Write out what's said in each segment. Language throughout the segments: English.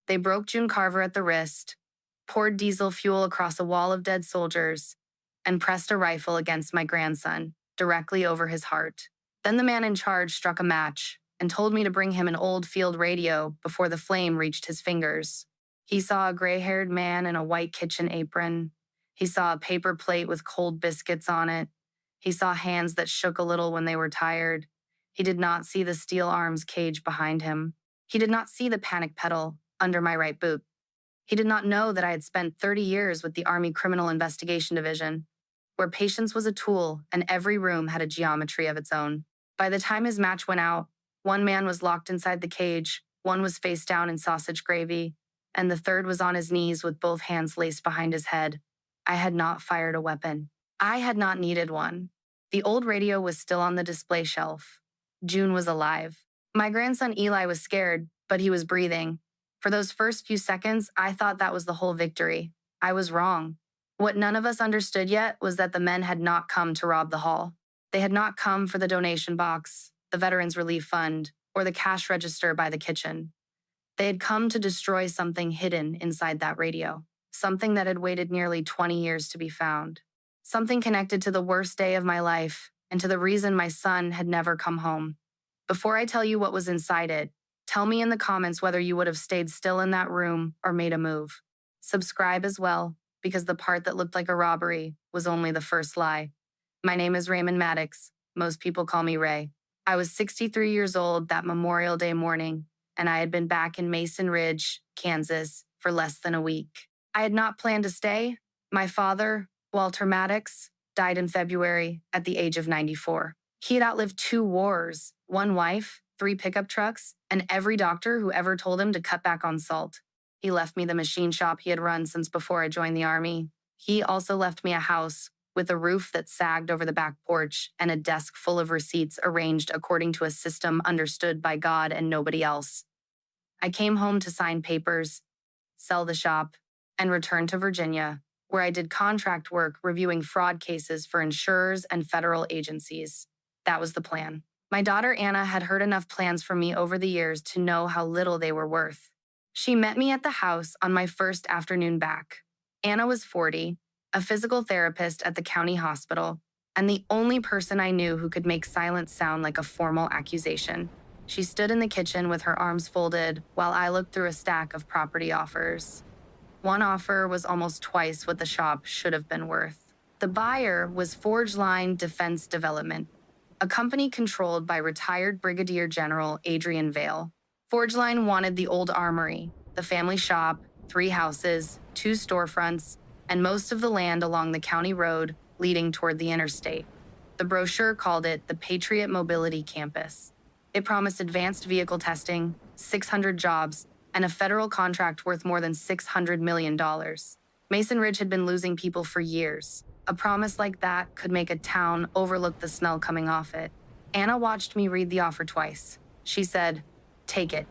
They broke June Carver at the wrist, poured diesel fuel across a wall of dead soldiers, and pressed a rifle against my grandson, directly over his heart. Then the man in charge struck a match and told me to bring him an old field radio before the flame reached his fingers. He saw a gray-haired man in a white kitchen apron. He saw a paper plate with cold biscuits on it. He saw hands that shook a little when they were tired. He did not see the steel arms cage behind him. He did not see the panic pedal under my right boot. He did not know that I had spent 30 years with the Army Criminal Investigation Division, where patience was a tool and every room had a geometry of its own. By the time his match went out, one man was locked inside the cage, one was face down in sausage gravy, and the third was on his knees with both hands laced behind his head. I had not fired a weapon. I had not needed one. The old radio was still on the display shelf. June was alive. My grandson Eli was scared, but he was breathing. For those first few seconds, I thought that was the whole victory. I was wrong. What none of us understood yet was that the men had not come to rob the hall. They had not come for the donation box, the Veterans Relief Fund, or the cash register by the kitchen. They had come to destroy something hidden inside that radio, something that had waited nearly 20 years to be found, something connected to the worst day of my life and to the reason my son had never come home. Before I tell you what was inside it, tell me in the comments whether you would have stayed still in that room or made a move. Subscribe as well, because the part that looked like a robbery was only the first lie. My name is Ray Maddox. Most people call me Ray. I was 63 years old that Memorial Day morning, and I had been back in Mason Ridge, Kansas, for less than a week. I had not planned to stay. My father, Walter Maddox, died in February at the age of 94. He had outlived 2 wars, 1 wife, 3 pickup trucks, and every doctor who ever told him to cut back on salt. He left me the machine shop he had run since before I joined the Army. He also left me a house with a roof that sagged over the back porch and a desk full of receipts arranged according to a system understood by God and nobody else. I came home to sign papers, sell the shop, and return to Virginia, where I did contract work reviewing fraud cases for insurers and federal agencies. That was the plan. My daughter Anna had heard enough plans from me over the years to know how little they were worth. She met me at the house on my first afternoon back. Anna was 40, a physical therapist at the county hospital, and the only person I knew who could make silence sound like a formal accusation. She stood in the kitchen with her arms folded while I looked through a stack of property offers. One offer was almost twice what the shop should have been worth. The buyer was Forge Line Defense Development, a company controlled by retired Brigadier General Adrian Vale. Forge Line wanted the old armory, the family shop, 3 houses, 2 storefronts, and most of the land along the county road leading toward the interstate. The brochure called it the Patriot Mobility Campus. It promised advanced vehicle testing, 600 jobs, and a federal contract worth more than $600 million. Mason Ridge had been losing people for years. A promise like that could make a town overlook the smell coming off it. Anna watched me read the offer twice. She said, "Take it.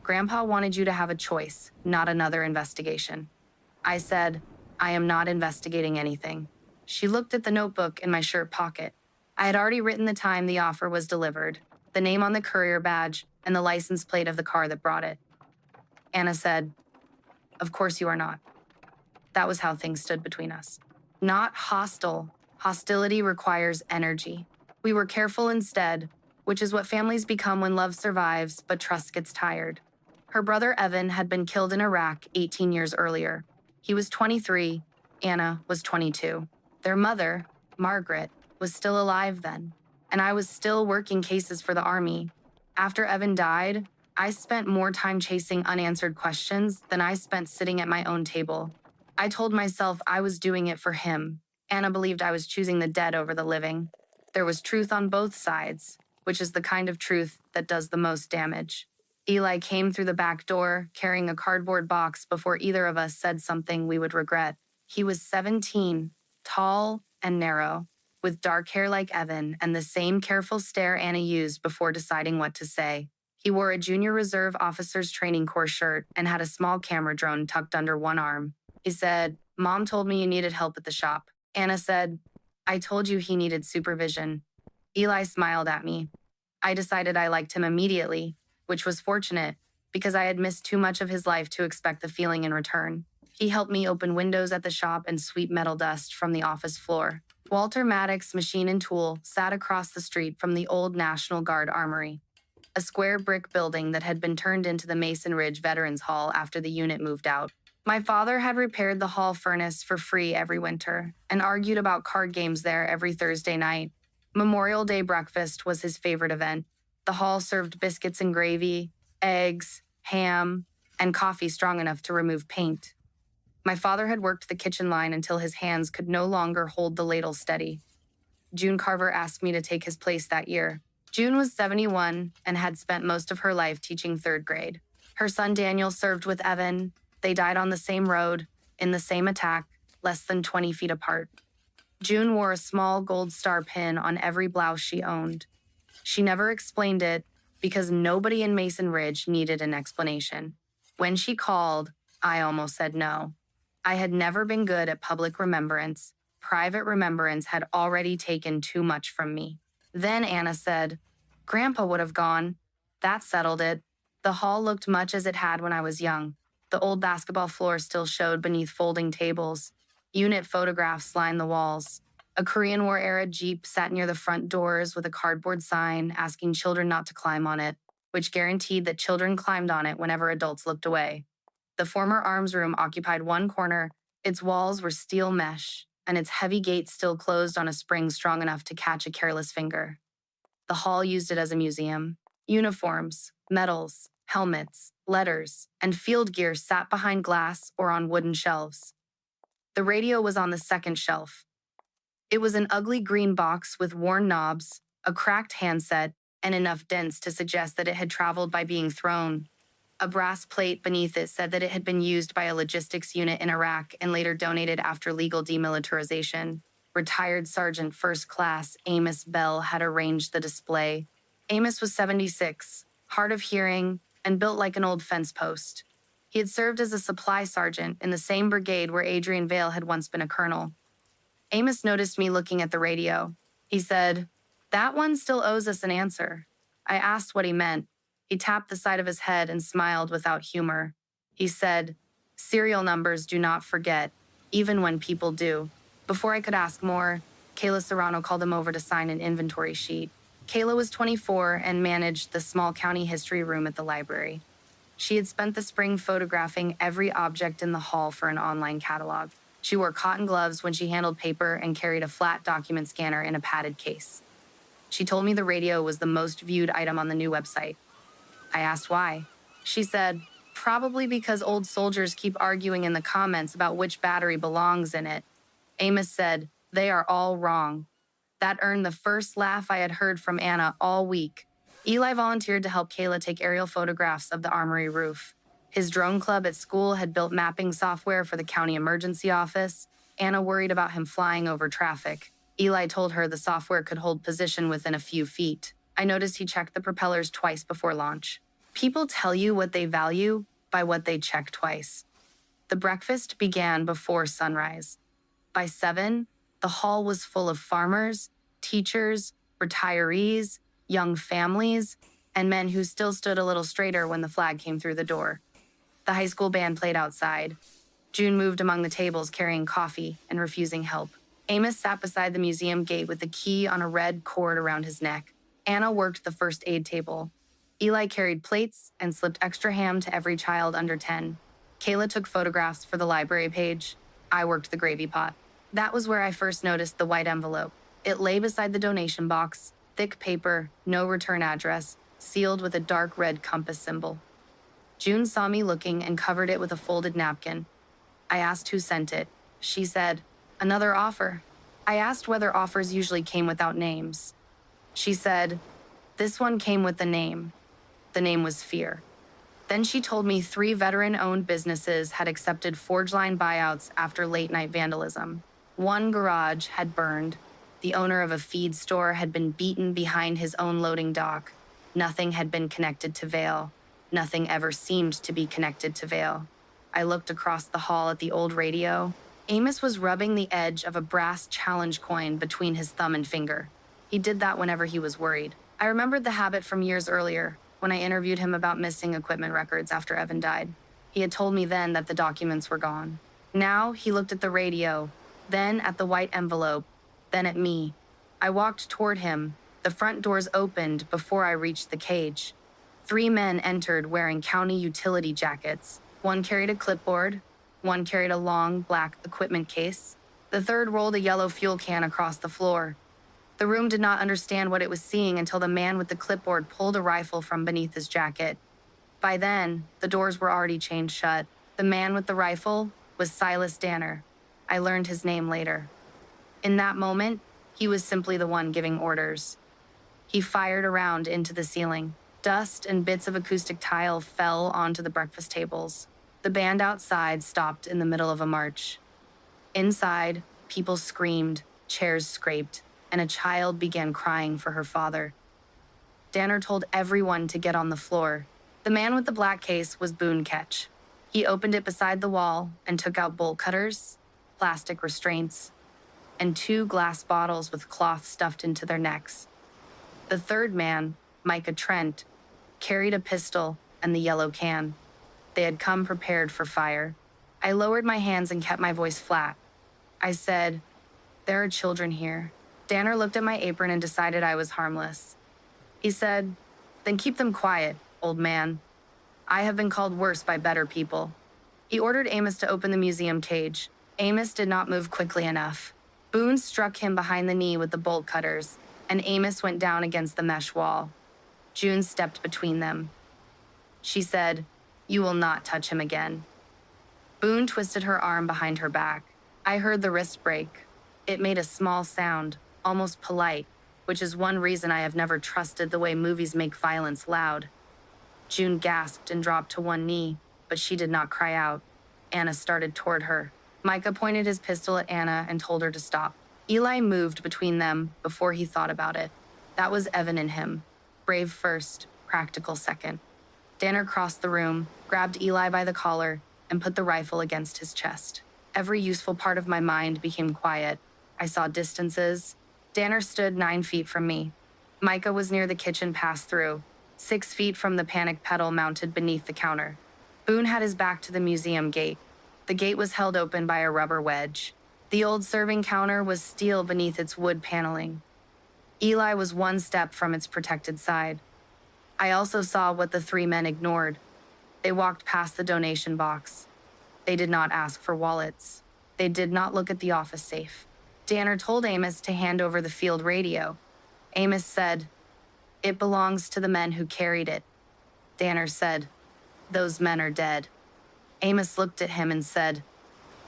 Grandpa wanted you to have a choice, not another investigation." I said, "I am not investigating anything." She looked at the notebook in my shirt pocket. I had already written the time the offer was delivered, the name on the courier badge, and the license plate of the car that brought it. Anna said, "Of course you are not." That was how things stood between us. Not hostile. Hostility requires energy. We were careful instead, which is what families become when love survives but trust gets tired. Her brother Evan had been killed in Iraq 18 years earlier. He was 23, Anna was 22. Their mother, Margaret, was still alive then, and I was still working cases for the Army. After Evan died, I spent more time chasing unanswered questions than I spent sitting at my own table. I told myself I was doing it for him. Anna believed I was choosing the dead over the living. There was truth on both sides, which is the kind of truth that does the most damage. Eli came through the back door, carrying a cardboard box before either of us said something we would regret. He was 17, tall and narrow, with dark hair like Evan and the same careful stare Anna used before deciding what to say. He wore a Junior Reserve Officers Training Corps shirt and had a small camera drone tucked under one arm. He said, "Mom told me you needed help at the shop." Anna said, "I told you he needed supervision." Eli smiled at me. I decided I liked him immediately, which was fortunate because I had missed too much of his life to expect the feeling in return. He helped me open windows at the shop and sweep metal dust from the office floor. Walter Maddox Machine and Tool sat across the street from the old National Guard Armory, a square brick building that had been turned into the Mason Ridge Veterans Hall after the unit moved out. My father had repaired the hall furnace for free every winter and argued about card games there every Thursday night. Memorial Day breakfast was his favorite event. The hall served biscuits and gravy, eggs, ham, and coffee strong enough to remove paint. My father had worked the kitchen line until his hands could no longer hold the ladle steady. June Carver asked me to take his place that year. June was 71 and had spent most of her life teaching third grade. Her son Daniel served with Evan. They died on the same road, in the same attack, less than 20 feet apart. June wore a small gold star pin on every blouse she owned. She never explained it because nobody in Mason Ridge needed an explanation. When she called, I almost said no. I had never been good at public remembrance. Private remembrance had already taken too much from me. Then Anna said, "Grandpa would have gone." That settled it. The hall looked much as it had when I was young. The old basketball floor still showed beneath folding tables. Unit photographs lined the walls. A Korean War-era Jeep sat near the front doors with a cardboard sign asking children not to climb on it, which guaranteed that children climbed on it whenever adults looked away. The former arms room occupied one corner. Its walls were steel mesh, and its heavy gate still closed on a spring strong enough to catch a careless finger. The hall used it as a museum. Uniforms, medals, helmets, letters, and field gear sat behind glass or on wooden shelves. The radio was on the second shelf. It was an ugly green box with worn knobs, a cracked handset, and enough dents to suggest that it had traveled by being thrown. A brass plate beneath it said that it had been used by a logistics unit in Iraq and later donated after legal demilitarization. Retired Sergeant First Class Amos Bell had arranged the display. Amos was 76, hard of hearing, and built like an old fence post. He had served as a supply sergeant in the same brigade where Adrian Vale had once been a colonel. Amos noticed me looking at the radio. He said, "That one still owes us an answer." I asked what he meant. He tapped the side of his head and smiled without humor. He said, "Serial numbers do not forget, even when people do." Before I could ask more, Kayla Serrano called him over to sign an inventory sheet. Kayla was 24 and managed the small county history room at the library. She had spent the spring photographing every object in the hall for an online catalog. She wore cotton gloves when she handled paper and carried a flat document scanner in a padded case. She told me the radio was the most viewed item on the new website. I asked why. She said, "Probably because old soldiers keep arguing in the comments about which battery belongs in it." Amos said, "They are all wrong." That earned the first laugh I had heard from Anna all week. Eli volunteered to help Kayla take aerial photographs of the armory roof. His drone club at school had built mapping software for the county emergency office. Anna worried about him flying over traffic. Eli told her the software could hold position within a few feet. I noticed he checked the propellers twice before launch. People tell you what they value by what they check twice. The breakfast began before sunrise. By 7, the hall was full of farmers, teachers, retirees, young families, and men who still stood a little straighter when the flag came through the door. The high school band played outside. June moved among the tables carrying coffee and refusing help. Amos sat beside the museum gate with the key on a red cord around his neck. Anna worked the first aid table. Eli carried plates and slipped extra ham to every child under 10. Kayla took photographs for the library page. I worked the gravy pot. That was where I first noticed the white envelope. It lay beside the donation box, thick paper, no return address, sealed with a dark red compass symbol. June saw me looking and covered it with a folded napkin. I asked who sent it. She said, "Another offer." I asked whether offers usually came without names. She said, "This one came with the name." The name was Fear. Then she told me 3 veteran-owned businesses had accepted forge line buyouts after late-night vandalism. One garage had burned. The owner of a feed store had been beaten behind his own loading dock. Nothing had been connected to Vale. Nothing ever seemed to be connected to Vale. I looked across the hall at the old radio. Amos was rubbing the edge of a brass challenge coin between his thumb and finger. He did that whenever he was worried. I remembered the habit from years earlier. when I interviewed him about missing equipment records after Evan died. He had told me then that the documents were gone. Now he looked at the radio, then at the white envelope, then at me. I walked toward him. The front doors opened before I reached the cage. 3 men entered wearing county utility jackets. One carried a clipboard, one carried a long black equipment case. The third rolled a yellow fuel can across the floor. The room did not understand what it was seeing until the man with the clipboard pulled a rifle from beneath his jacket. By then, the doors were already chained shut. The man with the rifle was Silas Danner. I learned his name later. In that moment, he was simply the one giving orders. He fired around into the ceiling. Dust and bits of acoustic tile fell onto the breakfast tables. The band outside stopped in the middle of a march. Inside, people screamed, chairs scraped, and a child began crying for her father. Danner told everyone to get on the floor. The man with the black case was Boone Ketch. He opened it beside the wall and took out bolt cutters, plastic restraints, and 2 glass bottles with cloth stuffed into their necks. The third man, Micah Trent, carried a pistol and the yellow can. They had come prepared for fire. I lowered my hands and kept my voice flat. I said, "There are children here." Danner looked at my apron and decided I was harmless. He said, "Then keep them quiet, old man. I have been called worse by better people." He ordered Amos to open the museum cage. Amos did not move quickly enough. Boone struck him behind the knee with the bolt cutters, and Amos went down against the mesh wall. June stepped between them. She said, "You will not touch him again." Boone twisted her arm behind her back. I heard the wrist break. It made a small sound, almost polite, which is one reason I have never trusted the way movies make violence loud. June gasped and dropped to one knee, but she did not cry out. Anna started toward her. Micah pointed his pistol at Anna and told her to stop. Eli moved between them before he thought about it. That was Evan in him. Brave first, practical second. Danner crossed the room, grabbed Eli by the collar, and put the rifle against his chest. Every useful part of my mind became quiet. I saw distances. Danner stood 9 feet from me. Micah was near the kitchen pass-through, 6 feet from the panic pedal mounted beneath the counter. Boone had his back to the museum gate. The gate was held open by a rubber wedge. The old serving counter was steel beneath its wood paneling. Eli was 1 step from its protected side. I also saw what the 3 men ignored. They walked past the donation box. They did not ask for wallets. They did not look at the office safe. Danner told Amos to hand over the field radio. Amos said, "It belongs to the men who carried it." Danner said, "Those men are dead." Amos looked at him and said,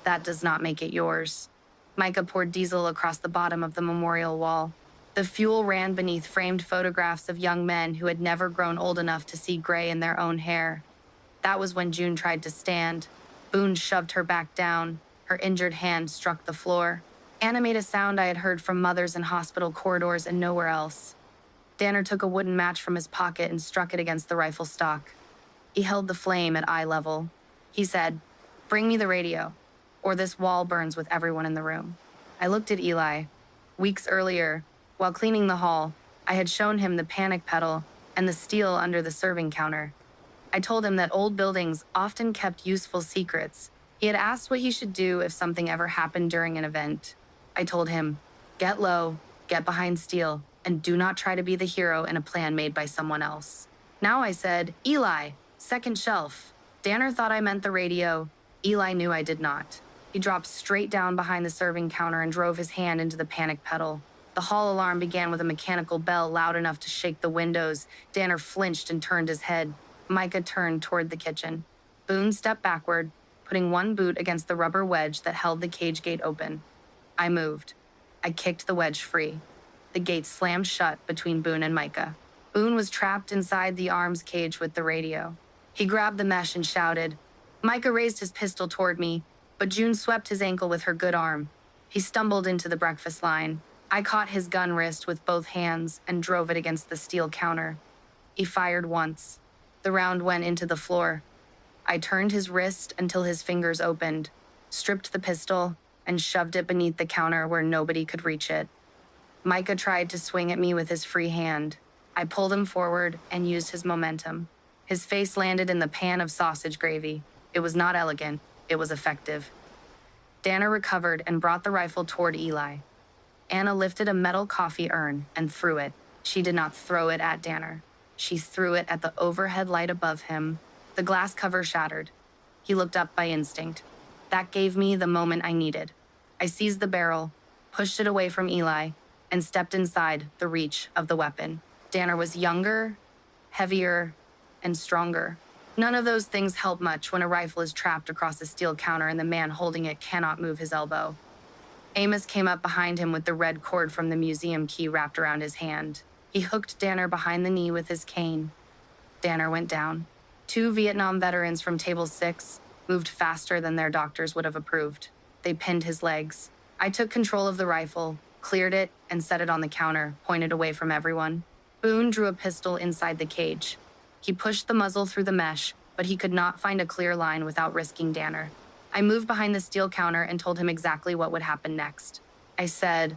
"That does not make it yours." Micah poured diesel across the bottom of the memorial wall. The fuel ran beneath framed photographs of young men who had never grown old enough to see gray in their own hair. That was when June tried to stand. Boone shoved her back down. Her injured hand struck the floor. Anna made a sound I had heard from mothers in hospital corridors and nowhere else. Danner took a wooden match from his pocket and struck it against the rifle stock. He held the flame at eye level. He said, "Bring me the radio, or this wall burns with everyone in the room." I looked at Eli. Weeks earlier, while cleaning the hall, I had shown him the panic pedal and the steel under the serving counter. I told him that old buildings often kept useful secrets. He had asked what he should do if something ever happened during an event. I told him, "Get low, get behind steel, and do not try to be the hero in a plan made by someone else." Now I said, "Eli, second shelf." Danner thought I meant the radio. Eli knew I did not. He dropped straight down behind the serving counter and drove his hand into the panic pedal. The hall alarm began with a mechanical bell loud enough to shake the windows. Danner flinched and turned his head. Micah turned toward the kitchen. Boone stepped backward, putting one boot against the rubber wedge that held the cage gate open. I moved. I kicked the wedge free. The gate slammed shut between Boone and Micah. Boone was trapped inside the arms cage with the radio. He grabbed the mesh and shouted. Micah raised his pistol toward me, but June swept his ankle with her good arm. He stumbled into the breakfast line. I caught his gun wrist with both hands and drove it against the steel counter. He fired once. The round went into the floor. I turned his wrist until his fingers opened, stripped the pistol, and shoved it beneath the counter where nobody could reach it. Micah tried to swing at me with his free hand. I pulled him forward and used his momentum. His face landed in the pan of sausage gravy. It was not elegant, it was effective. Danner recovered and brought the rifle toward Eli. Anna lifted a metal coffee urn and threw it. She did not throw it at Danner. She threw it at the overhead light above him. The glass cover shattered. He looked up by instinct. That gave me the moment I needed. I seized the barrel, pushed it away from Eli, and stepped inside the reach of the weapon. Danner was younger, heavier, and stronger. None of those things help much when a rifle is trapped across a steel counter and the man holding it cannot move his elbow. Amos came up behind him with the red cord from the museum key wrapped around his hand. He hooked Danner behind the knee with his cane. Danner went down. 2 Vietnam veterans from Table 6 moved faster than their doctors would have approved. They pinned his legs. I took control of the rifle, cleared it, and set it on the counter, pointed away from everyone. Boone drew a pistol inside the cage. He pushed the muzzle through the mesh, but he could not find a clear line without risking Danner. I moved behind the steel counter and told him exactly what would happen next. I said,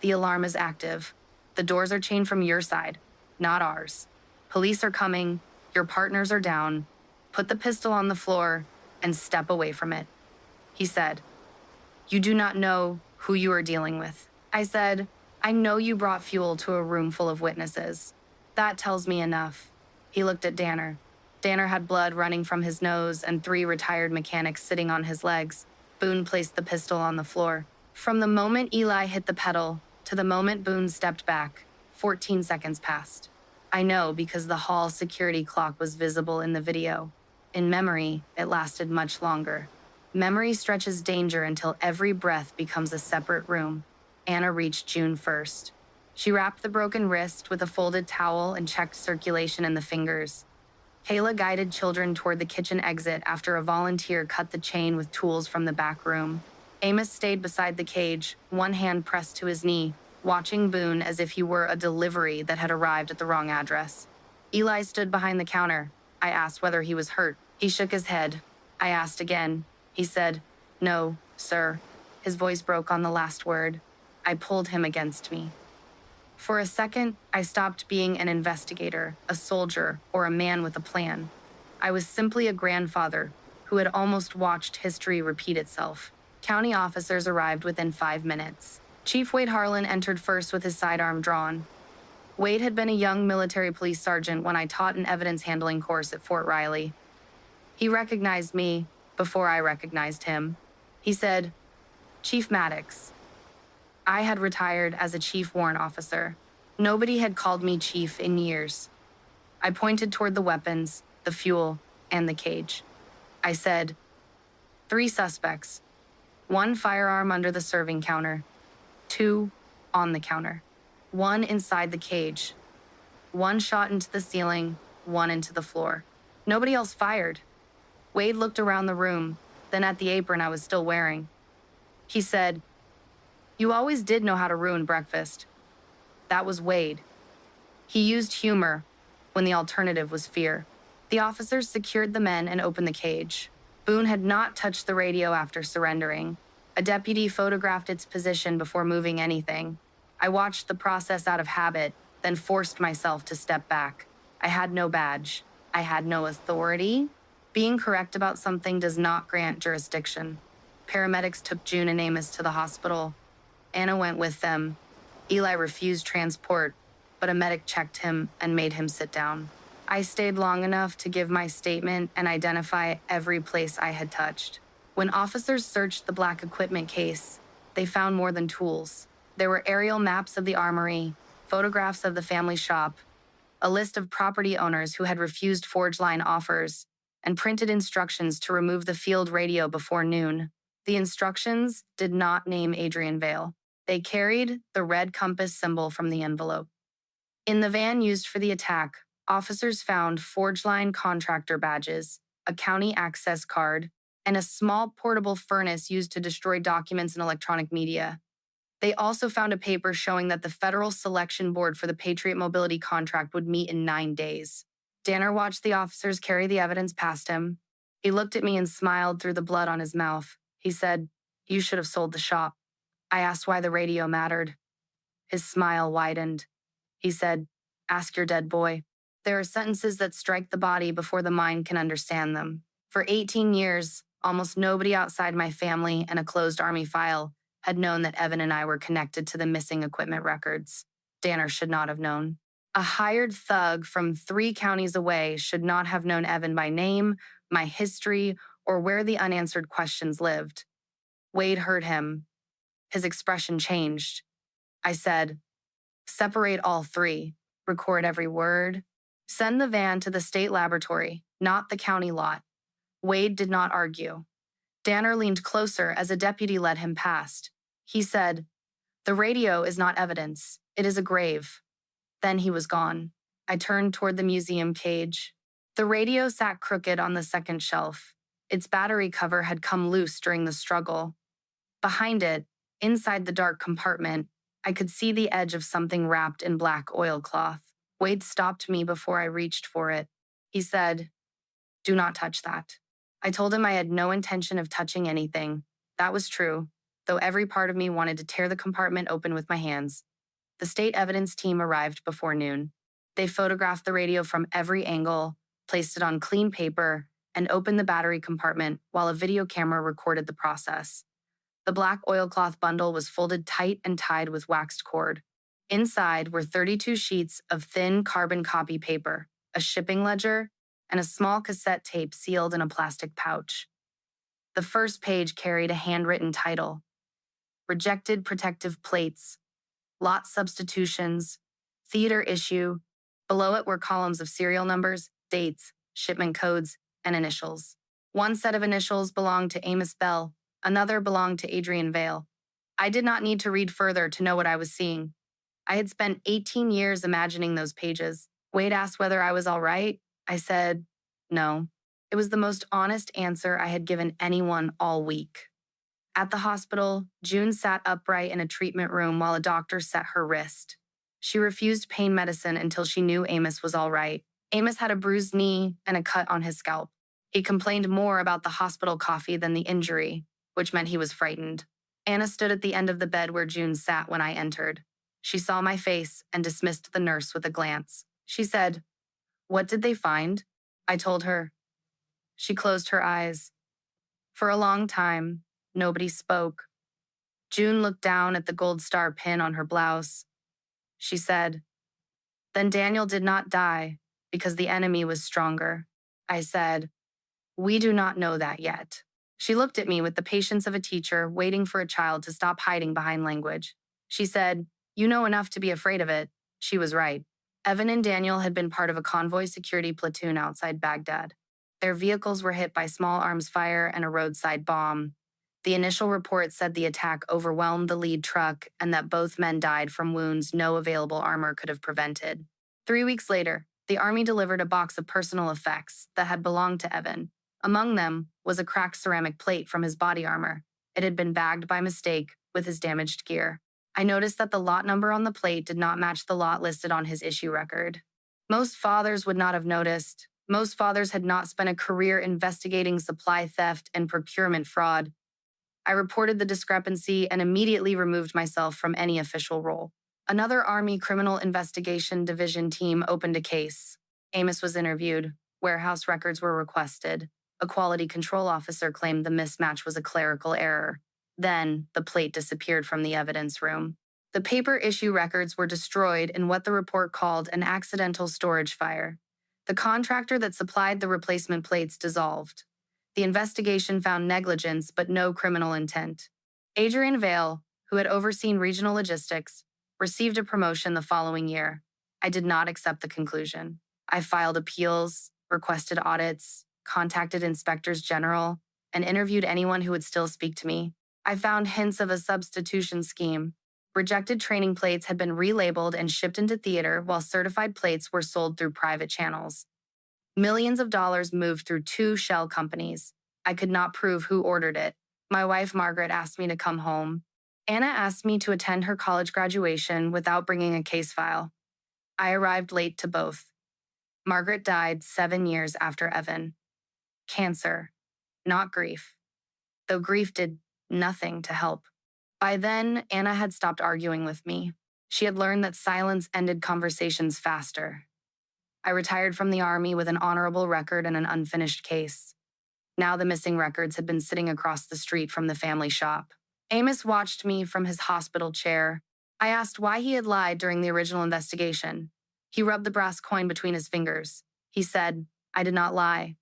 "The alarm is active. The doors are chained from your side, not ours. Police are coming. Your partners are down. Put the pistol on the floor and step away from it." He said, "You do not know who you are dealing with." I said, "I know you brought fuel to a room full of witnesses. That tells me enough." He looked at Danner. Danner had blood running from his nose and 3 retired mechanics sitting on his legs. Boone placed the pistol on the floor. From the moment Eli hit the pedal to the moment Boone stepped back, 14 seconds passed. I know because the hall security clock was visible in the video. In memory, it lasted much longer. Memory stretches danger until every breath becomes a separate room. Anna reached June 1st. She wrapped the broken wrist with a folded towel and checked circulation in the fingers. Kayla guided children toward the kitchen exit after a volunteer cut the chain with tools from the back room. Amos stayed beside the cage, one hand pressed to his knee, watching Boone as if he were a delivery that had arrived at the wrong address. Eli stood behind the counter. I asked whether he was hurt. He shook his head. I asked again. He said, "No, sir." His voice broke on the last word. I pulled him against me. For a second, I stopped being an investigator, a soldier, or a man with a plan. I was simply a grandfather who had almost watched history repeat itself. County officers arrived within 5 minutes. Chief Wade Harlan entered first with his sidearm drawn. Wade had been a young military police sergeant when I taught an evidence handling course at Fort Riley. He recognized me before I recognized him. He said, "Chief Maddox." I had retired as a chief warrant officer. Nobody had called me chief in years. I pointed toward the weapons, the fuel, and the cage. I said, 3 suspects. 1 firearm under the serving counter. 2 on the counter. 1 inside the cage. 1 shot into the ceiling, 1 into the floor. Nobody else fired. Wade looked around the room, then at the apron I was still wearing. He said, "You always did know how to ruin breakfast." That was Wade. He used humor when the alternative was fear. The officers secured the men and opened the cage. Boone had not touched the radio after surrendering. A deputy photographed its position before moving anything. I watched the process out of habit, then forced myself to step back. I had no badge. I had no authority. Being correct about something does not grant jurisdiction. Paramedics took June and Amos to the hospital. Anna went with them. Eli refused transport, but a medic checked him and made him sit down. I stayed long enough to give my statement and identify every place I had touched. When officers searched the black equipment case, they found more than tools. There were aerial maps of the armory, photographs of the family shop, a list of property owners who had refused Forge Line offers, and printed instructions to remove the field radio before noon. The instructions did not name Adrian Vale. They carried the red compass symbol from the envelope. In the van used for the attack, officers found Forge Line contractor badges, a county access card, and a small portable furnace used to destroy documents and electronic media. They also found a paper showing that the federal selection board for the Patriot Mobility contract would meet in 9 days. Danner watched the officers carry the evidence past him. He looked at me and smiled through the blood on his mouth. He said, "You should have sold the shop." I asked why the radio mattered. His smile widened. He said, Ask your dead boy. There are sentences that strike the body before the mind can understand them. For 18 years, almost nobody outside my family and a closed Army file had known that Evan and I were connected to the missing equipment records. Danner should not have known. A hired thug from 3 counties away should not have known Evan by name, my history, or where the unanswered questions lived. Wade heard him. His expression changed. I said, "Separate all 3. Record every word. Send the van to the state laboratory, not the county lot." Wade did not argue. Danner leaned closer as a deputy led him past. He said, "The radio is not evidence. It is a grave." Then he was gone. I turned toward the museum cage. The radio sat crooked on the second shelf. Its battery cover had come loose during the struggle. Behind it, inside the dark compartment, I could see the edge of something wrapped in black oilcloth. Wade stopped me before I reached for it. He said, "Do not touch that." I told him I had no intention of touching anything. That was true, though every part of me wanted to tear the compartment open with my hands. The state evidence team arrived before noon. They photographed the radio from every angle, placed it on clean paper, and opened the battery compartment while a video camera recorded the process. The black oilcloth bundle was folded tight and tied with waxed cord. Inside were 32 sheets of thin carbon copy paper, a shipping ledger, and a small cassette tape sealed in a plastic pouch. The first page carried a handwritten title: Rejected Protective Plates, Lot Substitutions, Theater Issue. Below it were columns of serial numbers, dates, shipment codes, and initials. One set of initials belonged to Amos Bell, another belonged to Adrian Vale. I did not need to read further to know what I was seeing. I had spent 18 years imagining those pages. Wade asked whether I was all right. I said, no. It was the most honest answer I had given anyone all week. At the hospital, June sat upright in a treatment room while a doctor set her wrist. She refused pain medicine until she knew Amos was all right. Amos had a bruised knee and a cut on his scalp. He complained more about the hospital coffee than the injury, which meant he was frightened. Anna stood at the end of the bed where June sat when I entered. She saw my face and dismissed the nurse with a glance. She said, "What did they find?" I told her. She closed her eyes. For a long time, nobody spoke. June looked down at the gold star pin on her blouse. She said, "Then Daniel did not die because the enemy was stronger." I said, "We do not know that yet." She looked at me with the patience of a teacher waiting for a child to stop hiding behind language. She said, "You know enough to be afraid of it." She was right. Evan and Daniel had been part of a convoy security platoon outside Baghdad. Their vehicles were hit by small arms fire and a roadside bomb. The initial report said the attack overwhelmed the lead truck and that both men died from wounds no available armor could have prevented. 3 weeks later, the Army delivered a box of personal effects that had belonged to Evan. Among them was a cracked ceramic plate from his body armor. It had been bagged by mistake with his damaged gear. I noticed that the lot number on the plate did not match the lot listed on his issue record. Most fathers would not have noticed. Most fathers had not spent a career investigating supply theft and procurement fraud. I reported the discrepancy and immediately removed myself from any official role. Another Army Criminal Investigation Division team opened a case. Amos was interviewed. Warehouse records were requested. A quality control officer claimed the mismatch was a clerical error. Then, the plate disappeared from the evidence room. The paper issue records were destroyed in what the report called an accidental storage fire. The contractor that supplied the replacement plates dissolved. The investigation found negligence but no criminal intent. Adrian Vale, who had overseen regional logistics, received a promotion the following year. I did not accept the conclusion. I filed appeals, requested audits, contacted inspectors general, and interviewed anyone who would still speak to me. I found hints of a substitution scheme. Rejected training plates had been relabeled and shipped into theater while certified plates were sold through private channels. Millions of dollars moved through 2 shell companies. I could not prove who ordered it. My wife, Margaret, asked me to come home. Anna asked me to attend her college graduation without bringing a case file. I arrived late to both. Margaret died 7 years after Evan. Cancer, not grief, though grief did nothing to help. By then, Anna had stopped arguing with me. She had learned that silence ended conversations faster. I retired from the Army with an honorable record and an unfinished case. Now the missing records had been sitting across the street from the family shop. Amos watched me from his hospital chair. I asked why he had lied during the original investigation. He rubbed the brass coin between his fingers. He said, "I did not lie."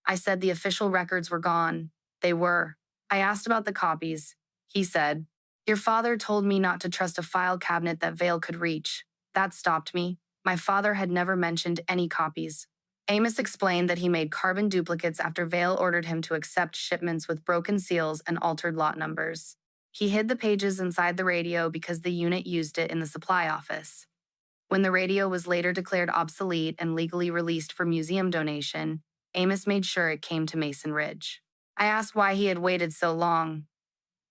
I said the official records were gone. They were. I asked about the copies. He said, "Your father told me not to trust a file cabinet that Vale could reach. That stopped me. My father had never mentioned any copies." Amos explained that he made carbon duplicates after Vale ordered him to accept shipments with broken seals and altered lot numbers. He hid the pages inside the radio because the unit used it in the supply office. When the radio was later declared obsolete and legally released for museum donation, Amos made sure it came to Mason Ridge. I asked why he had waited so long.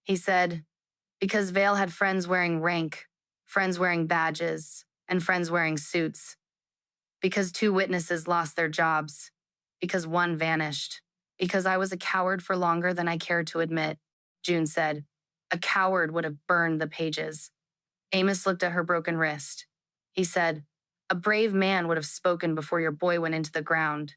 He said, "Because Vale had friends wearing rank, friends wearing badges, and friends wearing suits. Because 2 witnesses lost their jobs. Because 1 vanished. Because I was a coward for longer than I cared to admit," June said. "A coward would have burned the pages." Amos looked at her broken wrist. He said, "A brave man would have spoken before your boy went into the ground."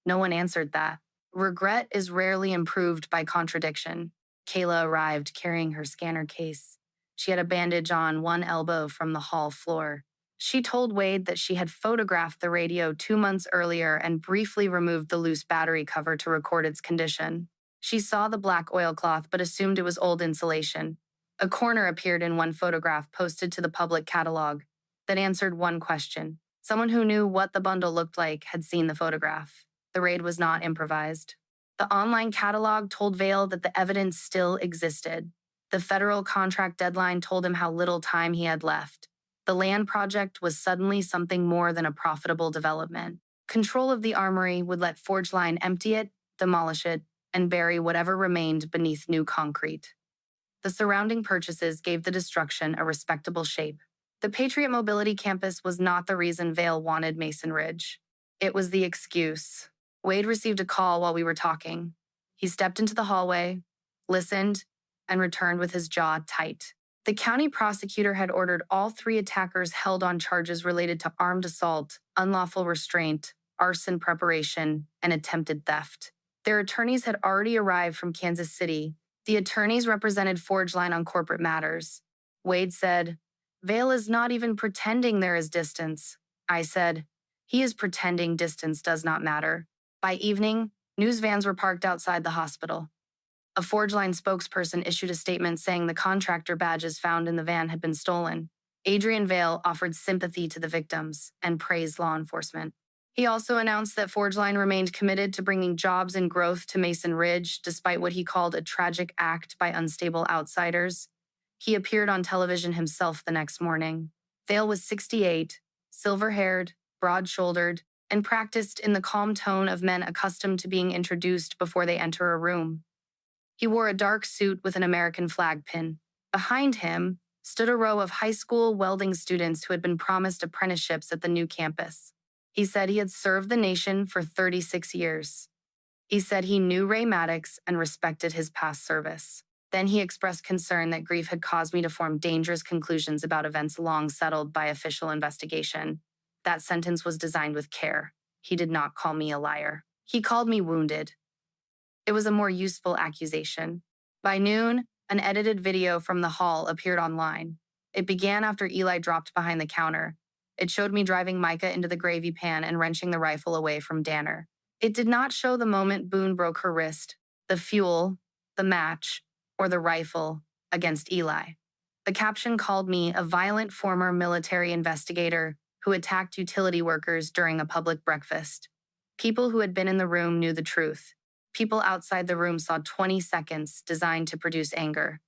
No one answered that. Regret is rarely improved by contradiction. Kayla arrived carrying her scanner case. She had a bandage on one elbow from the hall floor. She told Wade that she had photographed the radio 2 months earlier and briefly removed the loose battery cover to record its condition. She saw the black oilcloth but assumed it was old insulation. A corner appeared in one photograph posted to the public catalog that answered one question. Someone who knew what the bundle looked like had seen the photograph. The raid was not improvised. The online catalog told Vale that the evidence still existed. The federal contract deadline told him how little time he had left. The land project was suddenly something more than a profitable development. Control of the armory would let Forge Line empty it, demolish it, and bury whatever remained beneath new concrete. The surrounding purchases gave the destruction a respectable shape. The Patriot Mobility Campus was not the reason Vale wanted Mason Ridge. It was the excuse. Wade received a call while we were talking. He stepped into the hallway, listened, and returned with his jaw tight. The county prosecutor had ordered all 3 attackers held on charges related to armed assault, unlawful restraint, arson preparation, and attempted theft. Their attorneys had already arrived from Kansas City. The attorneys represented Forge Line on corporate matters. Wade said, "Vale is not even pretending there is distance." I said, "He is pretending distance does not matter." By evening, news vans were parked outside the hospital. A Forge Line spokesperson issued a statement saying the contractor badges found in the van had been stolen. Adrian Vale offered sympathy to the victims and praised law enforcement. He also announced that Forge Line remained committed to bringing jobs and growth to Mason Ridge, despite what he called a tragic act by unstable outsiders. He appeared on television himself the next morning. Vale was 68, silver-haired, broad-shouldered, and practiced in the calm tone of men accustomed to being introduced before they enter a room. He wore a dark suit with an American flag pin. Behind him stood a row of high school welding students who had been promised apprenticeships at the new campus. He said he had served the nation for 36 years. He said he knew Ray Maddox and respected his past service. Then he expressed concern that grief had caused me to form dangerous conclusions about events long settled by official investigation. That sentence was designed with care. He did not call me a liar. He called me wounded. It was a more useful accusation. By noon, an edited video from the hall appeared online. It began after Eli dropped behind the counter. It showed me driving Micah into the gravy pan and wrenching the rifle away from Danner. It did not show the moment Boone broke her wrist, the fuel, the match, or the rifle against Eli. The caption called me a violent former military investigator who attacked utility workers during a public breakfast. People who had been in the room knew the truth. People outside the room saw 20 seconds designed to produce anger.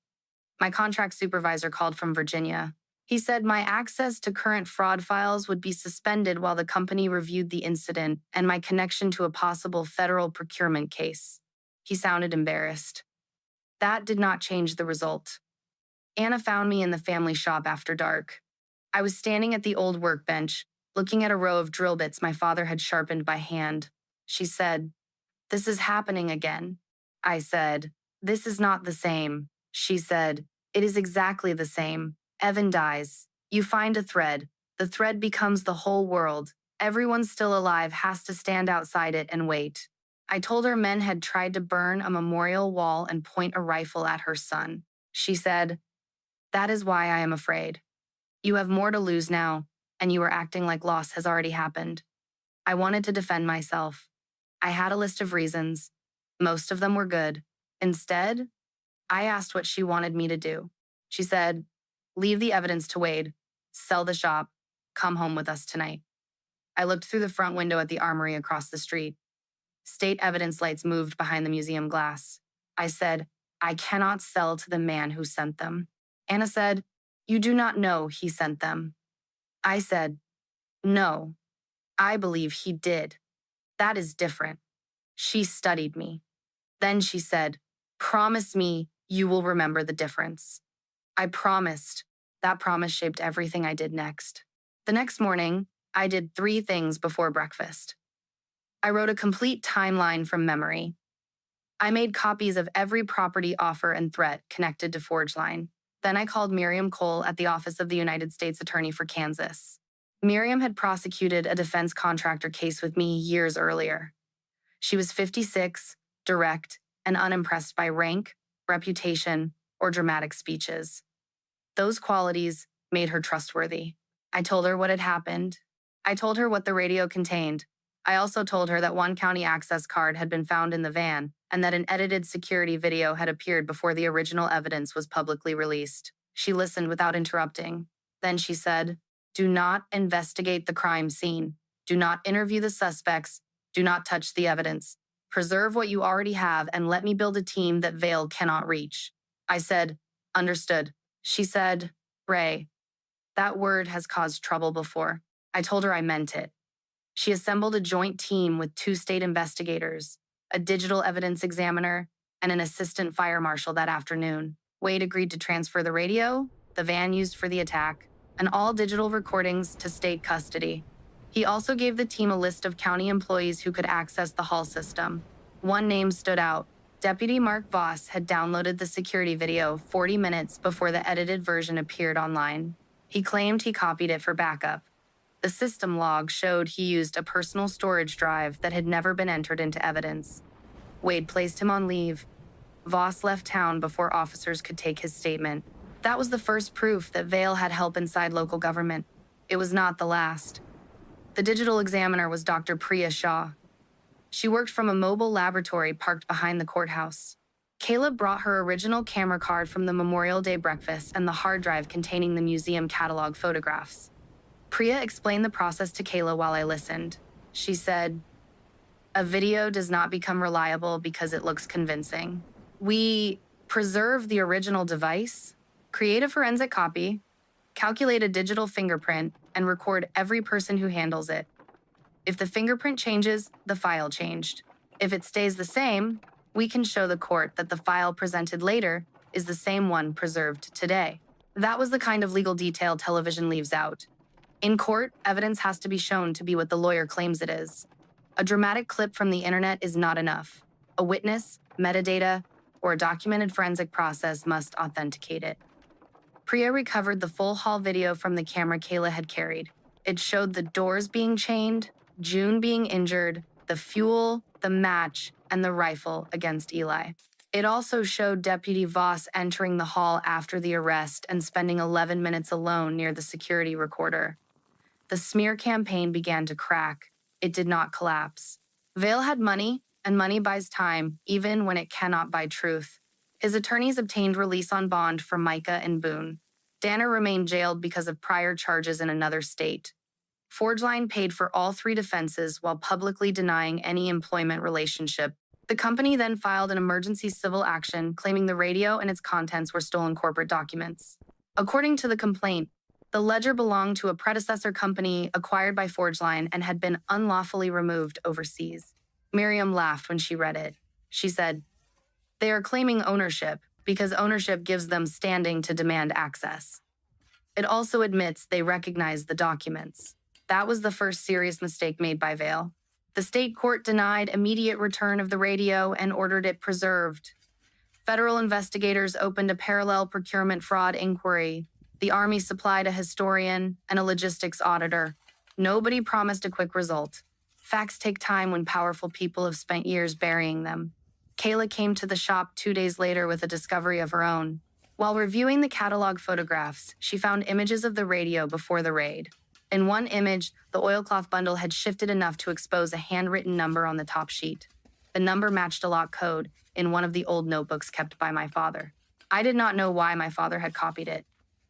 My contract supervisor called from Virginia. He said my access to current fraud files would be suspended while the company reviewed the incident and my connection to a possible federal procurement case. He sounded embarrassed. That did not change the result. Anna found me in the family shop after dark. I was standing at the old workbench, looking at a row of drill bits my father had sharpened by hand. She said, "This is happening again." I said, "This is not the same." She said, "It is exactly the same. Evan dies. You find a thread. The thread becomes the whole world. Everyone still alive has to stand outside it and wait. I told her men had tried to burn a memorial wall and point a rifle at her son. She said, "That is why I am afraid. You have more to lose now, and you are acting like loss has already happened." I wanted to defend myself. I had a list of reasons. Most of them were good. Instead, I asked what she wanted me to do. She said, "Leave the evidence to Wade. Sell the shop. Come home with us tonight." I looked through the front window at the armory across the street. State evidence lights moved behind the museum glass. I said, "I cannot sell to the man who sent them." Anna said, "You do not know he sent them." I said, "No, I believe he did. That is different." She studied me. Then she said, "Promise me you will remember the difference." I promised. That promise shaped everything I did next. The next morning, I did 3 things before breakfast. I wrote a complete timeline from memory. I made copies of every property offer and threat connected to ForgeLine. Then I called Miriam Cole at the Office of the United States Attorney for Kansas. Miriam had prosecuted a defense contractor case with me years earlier. She was 56, direct, and unimpressed by rank, reputation, or dramatic speeches. Those qualities made her trustworthy. I told her what had happened. I told her what the radio contained. I also told her that one county access card had been found in the van and that an edited security video had appeared before the original evidence was publicly released. She listened without interrupting. Then she said, "Do not investigate the crime scene. Do not interview the suspects. Do not touch the evidence. Preserve what you already have and let me build a team that Vail cannot reach." I said, "Understood." She said, "Ray, that word has caused trouble before." I told her I meant it. She assembled a joint team with 2 state investigators, a digital evidence examiner, and an assistant fire marshal that afternoon. Wade agreed to transfer the radio, the van used for the attack, and all digital recordings to state custody. He also gave the team a list of county employees who could access the hall system. One name stood out. Deputy Mark Voss had downloaded the security video 40 minutes before the edited version appeared online. He claimed he copied it for backup. The system log showed he used a personal storage drive that had never been entered into evidence. Wade placed him on leave. Voss left town before officers could take his statement. That was the first proof that Vail had help inside local government. It was not the last. The digital examiner was Dr. Priya Shah. She worked from a mobile laboratory parked behind the courthouse. Kayla brought her original camera card from the Memorial Day breakfast and the hard drive containing the museum catalog photographs. Priya explained the process to Kayla while I listened. She said, "A video does not become reliable because it looks convincing. We preserve the original device, create a forensic copy, calculate a digital fingerprint, and record every person who handles it. If the fingerprint changes, the file changed. If it stays the same, we can show the court that the file presented later is the same one preserved today." That was the kind of legal detail television leaves out. In court, evidence has to be shown to be what the lawyer claims it is. A dramatic clip from the internet is not enough. A witness, metadata, or a documented forensic process must authenticate it. Priya recovered the full hall video from the camera Kayla had carried. It showed the doors being chained, June being injured, the fuel, the match, and the rifle against Eli. It also showed Deputy Voss entering the hall after the arrest and spending 11 minutes alone near the security recorder. The smear campaign began to crack. It did not collapse. Vail had money, and money buys time, even when it cannot buy truth. His attorneys obtained release on bond for Micah and Boone. Danner remained jailed because of prior charges in another state. ForgeLine paid for all 3 defenses while publicly denying any employment relationship. The company then filed an emergency civil action claiming the radio and its contents were stolen corporate documents. According to the complaint, the ledger belonged to a predecessor company acquired by ForgeLine and had been unlawfully removed overseas. Miriam laughed when she read it. She said, "They are claiming ownership because ownership gives them standing to demand access." It also admits they recognize the documents. That was the first serious mistake made by Vail. The state court denied immediate return of the radio and ordered it preserved. Federal investigators opened a parallel procurement fraud inquiry. The Army supplied a historian and a logistics auditor. Nobody promised a quick result. Facts take time when powerful people have spent years burying them. Kayla came to the shop 2 days later with a discovery of her own. While reviewing the catalog photographs, she found images of the radio before the raid. In one image, the oilcloth bundle had shifted enough to expose a handwritten number on the top sheet. The number matched a lock code in one of the old notebooks kept by my father. I did not know why my father had copied it.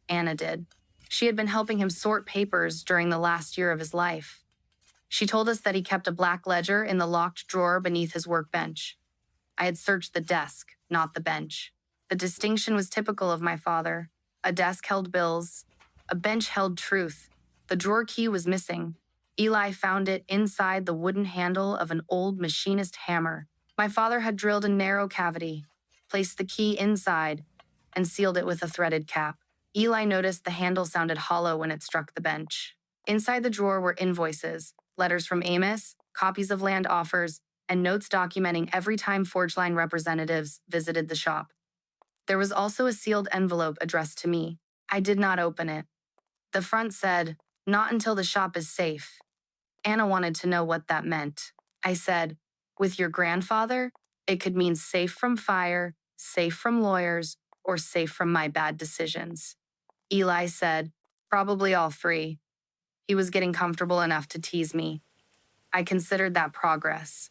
Anna did. She had been helping him sort papers during the last year of his life. She told us that he kept a black ledger in the locked drawer beneath his workbench. I had searched the desk, not the bench. The distinction was typical of my father. A desk held bills. A bench held truth. The drawer key was missing. Eli found it inside the wooden handle of an old machinist hammer. My father had drilled a narrow cavity, placed the key inside, and sealed it with a threaded cap. Eli noticed the handle sounded hollow when it struck the bench. Inside the drawer were invoices, letters from Amos, copies of land offers, and notes documenting every time Forge Line representatives visited the shop. There was also a sealed envelope addressed to me. I did not open it. The front said, "Not until the shop is safe." Anna wanted to know what that meant. I said, "With your grandfather, it could mean safe from fire, safe from lawyers, or safe from my bad decisions." Eli said, "Probably all three." He was getting comfortable enough to tease me. I considered that progress.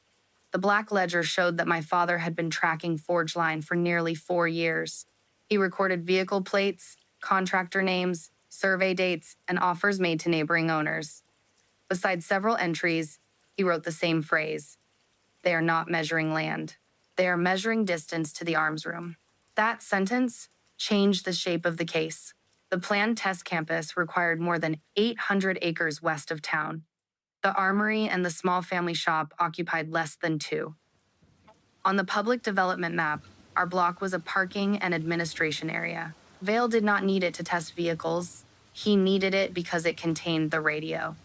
The black ledger showed that my father had been tracking Forge Line for nearly 4 years. He recorded vehicle plates, contractor names, survey dates, and offers made to neighboring owners. Besides several entries, he wrote the same phrase: "They are not measuring land. They are measuring distance to the arms room." That sentence changed the shape of the case. The planned test campus required more than 800 acres west of town. The armory and the small family shop occupied less than 2. On the public development map, our block was a parking and administration area. Vale did not need it to test vehicles. He needed it because it contained the radio.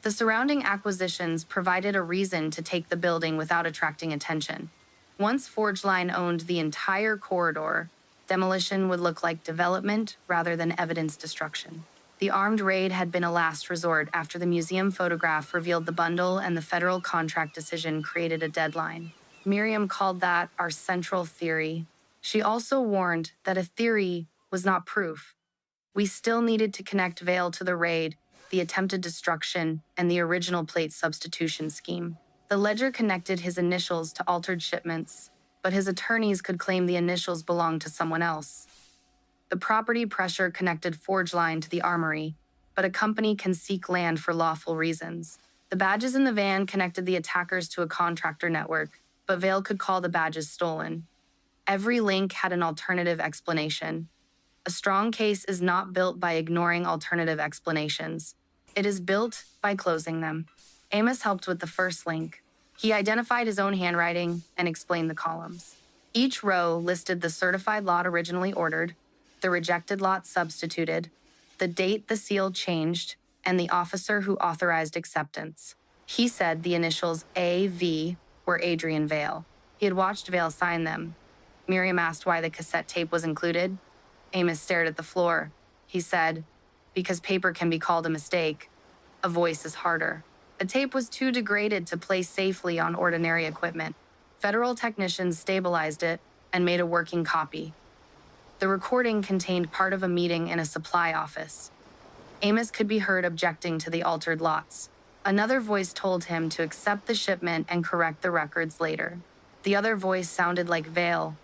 The surrounding acquisitions provided a reason to take the building without attracting attention. Once Forge Line owned the entire corridor, demolition would look like development rather than evidence destruction. The armed raid had been a last resort after the museum photograph revealed the bundle and the federal contract decision created a deadline. Miriam called that our central theory. She also warned that a theory was not proof. We still needed to connect Vale to the raid, the attempted destruction, and the original plate substitution scheme. The ledger connected his initials to altered shipments, but his attorneys could claim the initials belonged to someone else. The property pressure connected Forge Line to the armory, but a company can seek land for lawful reasons. The badges in the van connected the attackers to a contractor network, but Vale could call the badges stolen. Every link had an alternative explanation. A strong case is not built by ignoring alternative explanations. It is built by closing them. Amos helped with the first link. He identified his own handwriting and explained the columns. Each row listed the certified lot originally ordered, the rejected lot substituted, the date the seal changed, and the officer who authorized acceptance. He said the initials A.V. were Adrian Vale. He had watched Vale sign them. Miriam asked why the cassette tape was included. Amos stared at the floor. He said, "Because paper can be called a mistake. A voice is harder." The tape was too degraded to place safely on ordinary equipment. Federal technicians stabilized it and made a working copy. The recording contained part of a meeting in a supply office. Amos could be heard objecting to the altered lots. Another voice told him to accept the shipment and correct the records later. The other voice sounded like Vale.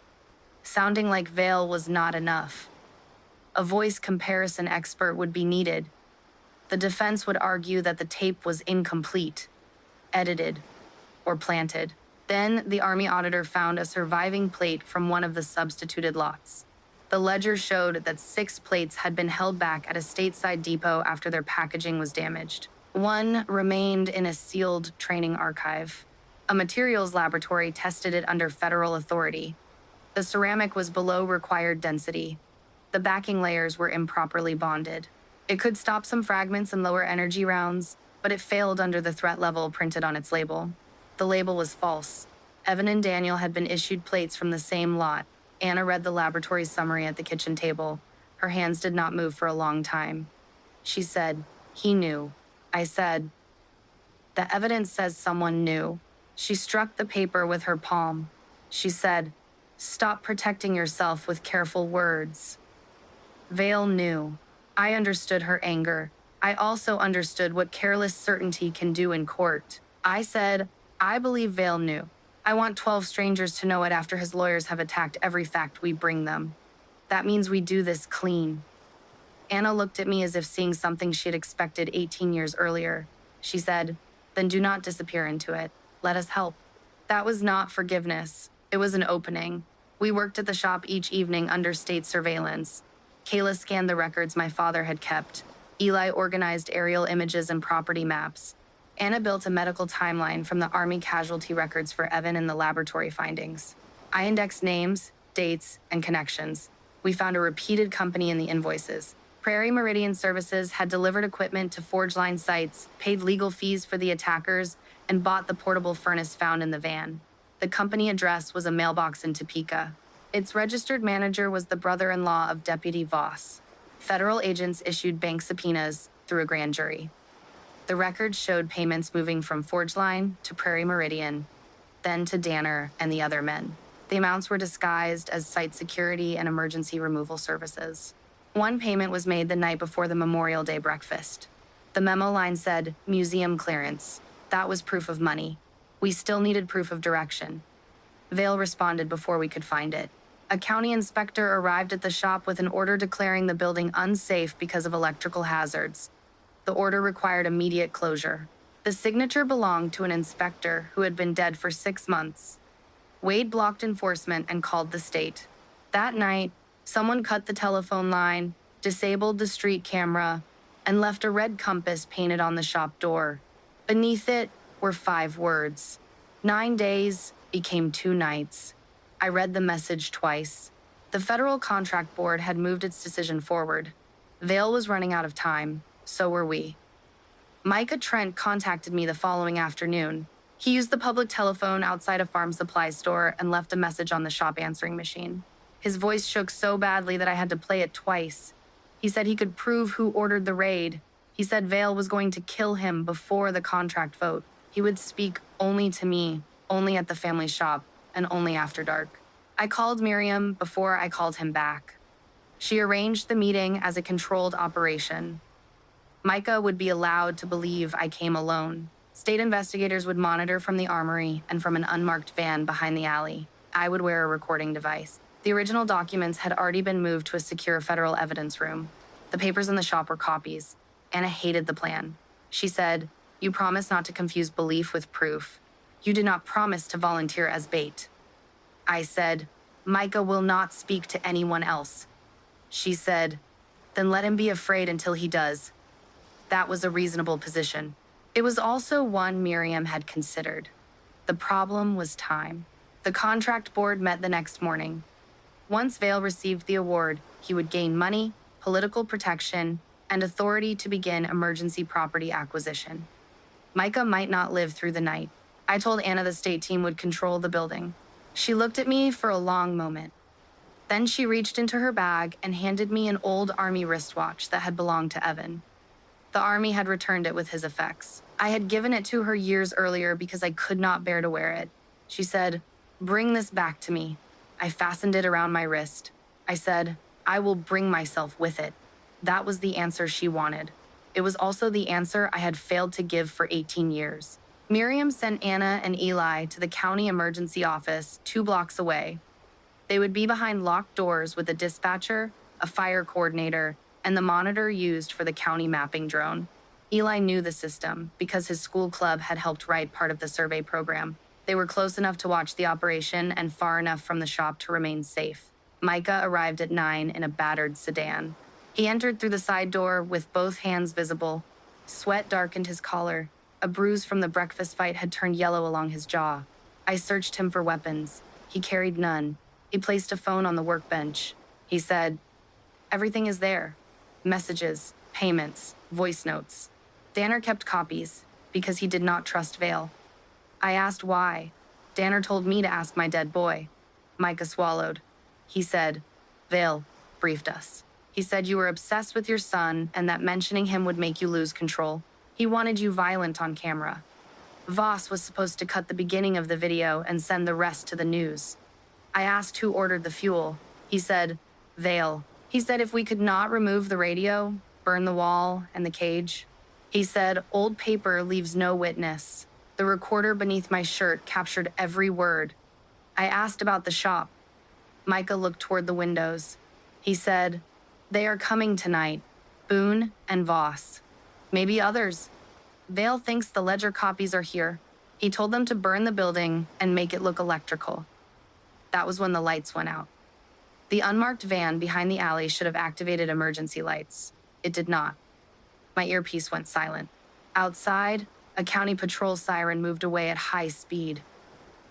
Sounding like Vale was not enough. A voice comparison expert would be needed. The defense would argue that the tape was incomplete, edited, or planted. Then the Army auditor found a surviving plate from one of the substituted lots. The ledger showed that 6 plates had been held back at a stateside depot after their packaging was damaged. 1 remained in a sealed training archive. A materials laboratory tested it under federal authority. The ceramic was below required density. The backing layers were improperly bonded. It could stop some fragments in lower energy rounds, but it failed under the threat level printed on its label. The label was false. Evan and Daniel had been issued plates from the same lot. Anna read the laboratory summary at the kitchen table. Her hands did not move for a long time. She said, "He knew." I said, "The evidence says someone knew." She struck the paper with her palm. She said, "Stop protecting yourself with careful words." Vale knew. I understood her anger. I also understood what careless certainty can do in court. I said, "I believe Vale knew. I want 12 strangers to know it after his lawyers have attacked every fact we bring them. That means we do this clean." Anna looked at me as if seeing something she had expected 18 years earlier. She said, "Then do not disappear into it. Let us help." That was not forgiveness. It was an opening. We worked at the shop each evening under state surveillance. Kayla scanned the records my father had kept. Eli organized aerial images and property maps. Anna built a medical timeline from the Army casualty records for Evan and the laboratory findings. I indexed names, dates, and connections. We found a repeated company in the invoices. Prairie Meridian Services had delivered equipment to Forge Line sites, paid legal fees for the attackers, and bought the portable furnace found in the van. The company address was a mailbox in Topeka. Its registered manager was the brother-in-law of Deputy Voss. Federal agents issued bank subpoenas through a grand jury. The records showed payments moving from Forge Line to Prairie Meridian, then to Danner and the other men. The amounts were disguised as site security and emergency removal services. One payment was made the night before the Memorial Day breakfast. The memo line said, "Museum clearance." That was proof of money. We still needed proof of direction. Vale responded before we could find it. A county inspector arrived at the shop with an order declaring the building unsafe because of electrical hazards. The order required immediate closure. The signature belonged to an inspector who had been dead for 6 months. Wade blocked enforcement and called the state. That night, someone cut the telephone line, disabled the street camera, and left a red compass painted on the shop door. Beneath it were 5 words. 9 days became 2 nights. I read the message twice. The Federal Contract Board had moved its decision forward. Vale was running out of time. So were we. Micah Trent contacted me the following afternoon. He used the public telephone outside a farm supply store and left a message on the shop answering machine. His voice shook so badly that I had to play it twice. He said he could prove who ordered the raid. He said Vale was going to kill him before the contract vote. He would speak only to me, only at the family shop, and only after dark. I called Miriam before I called him back. She arranged the meeting as a controlled operation. Micah would be allowed to believe I came alone. State investigators would monitor from the armory and from an unmarked van behind the alley. I would wear a recording device. The original documents had already been moved to a secure federal evidence room. The papers in the shop were copies. Anna hated the plan. She said, "You promise not to confuse belief with proof. You did not promise to volunteer as bait." I said, "Micah will not speak to anyone else." She said, "Then let him be afraid until he does." That was a reasonable position. It was also one Miriam had considered. The problem was time. The contract board met the next morning. Once Vale received the award, he would gain money, political protection, and authority to begin emergency property acquisition. Micah might not live through the night. I told Anna the state team would control the building. She looked at me for a long moment. Then she reached into her bag and handed me an old Army wristwatch that had belonged to Evan. The Army had returned it with his effects. I had given it to her years earlier because I could not bear to wear it. She said, "Bring this back to me." I fastened it around my wrist. I said, "I will bring myself with it." That was the answer she wanted. It was also the answer I had failed to give for 18 years. Miriam sent Anna and Eli to the county emergency office 2 blocks away. They would be behind locked doors with a dispatcher, a fire coordinator, and the monitor used for the county mapping drone. Eli knew the system because his school club had helped write part of the survey program. They were close enough to watch the operation and far enough from the shop to remain safe. Micah arrived at 9 in a battered sedan. He entered through the side door with both hands visible. Sweat darkened his collar. A bruise from the breakfast fight had turned yellow along his jaw. I searched him for weapons. He carried none. He placed a phone on the workbench. He said, "Everything is there. Messages, payments, voice notes." Danner kept copies because he did not trust Vale. I asked why. Danner told me to ask my dead boy. Micah swallowed. He said, "Vale briefed us." He said you were obsessed with your son and that mentioning him would make you lose control. He wanted you violent on camera. Voss was supposed to cut the beginning of the video and send the rest to the news. I asked who ordered the fuel. He said, Vale. He said if we could not remove the radio, burn the wall and the cage. He said, old paper leaves no witness. The recorder beneath my shirt captured every word. I asked about the shop. Micah looked toward the windows. He said, they are coming tonight, Boone and Voss. Maybe others. Vale thinks the ledger copies are here. He told them to burn the building and make it look electrical. That was when the lights went out. The unmarked van behind the alley should have activated emergency lights. It did not. My earpiece went silent. Outside, a county patrol siren moved away at high speed.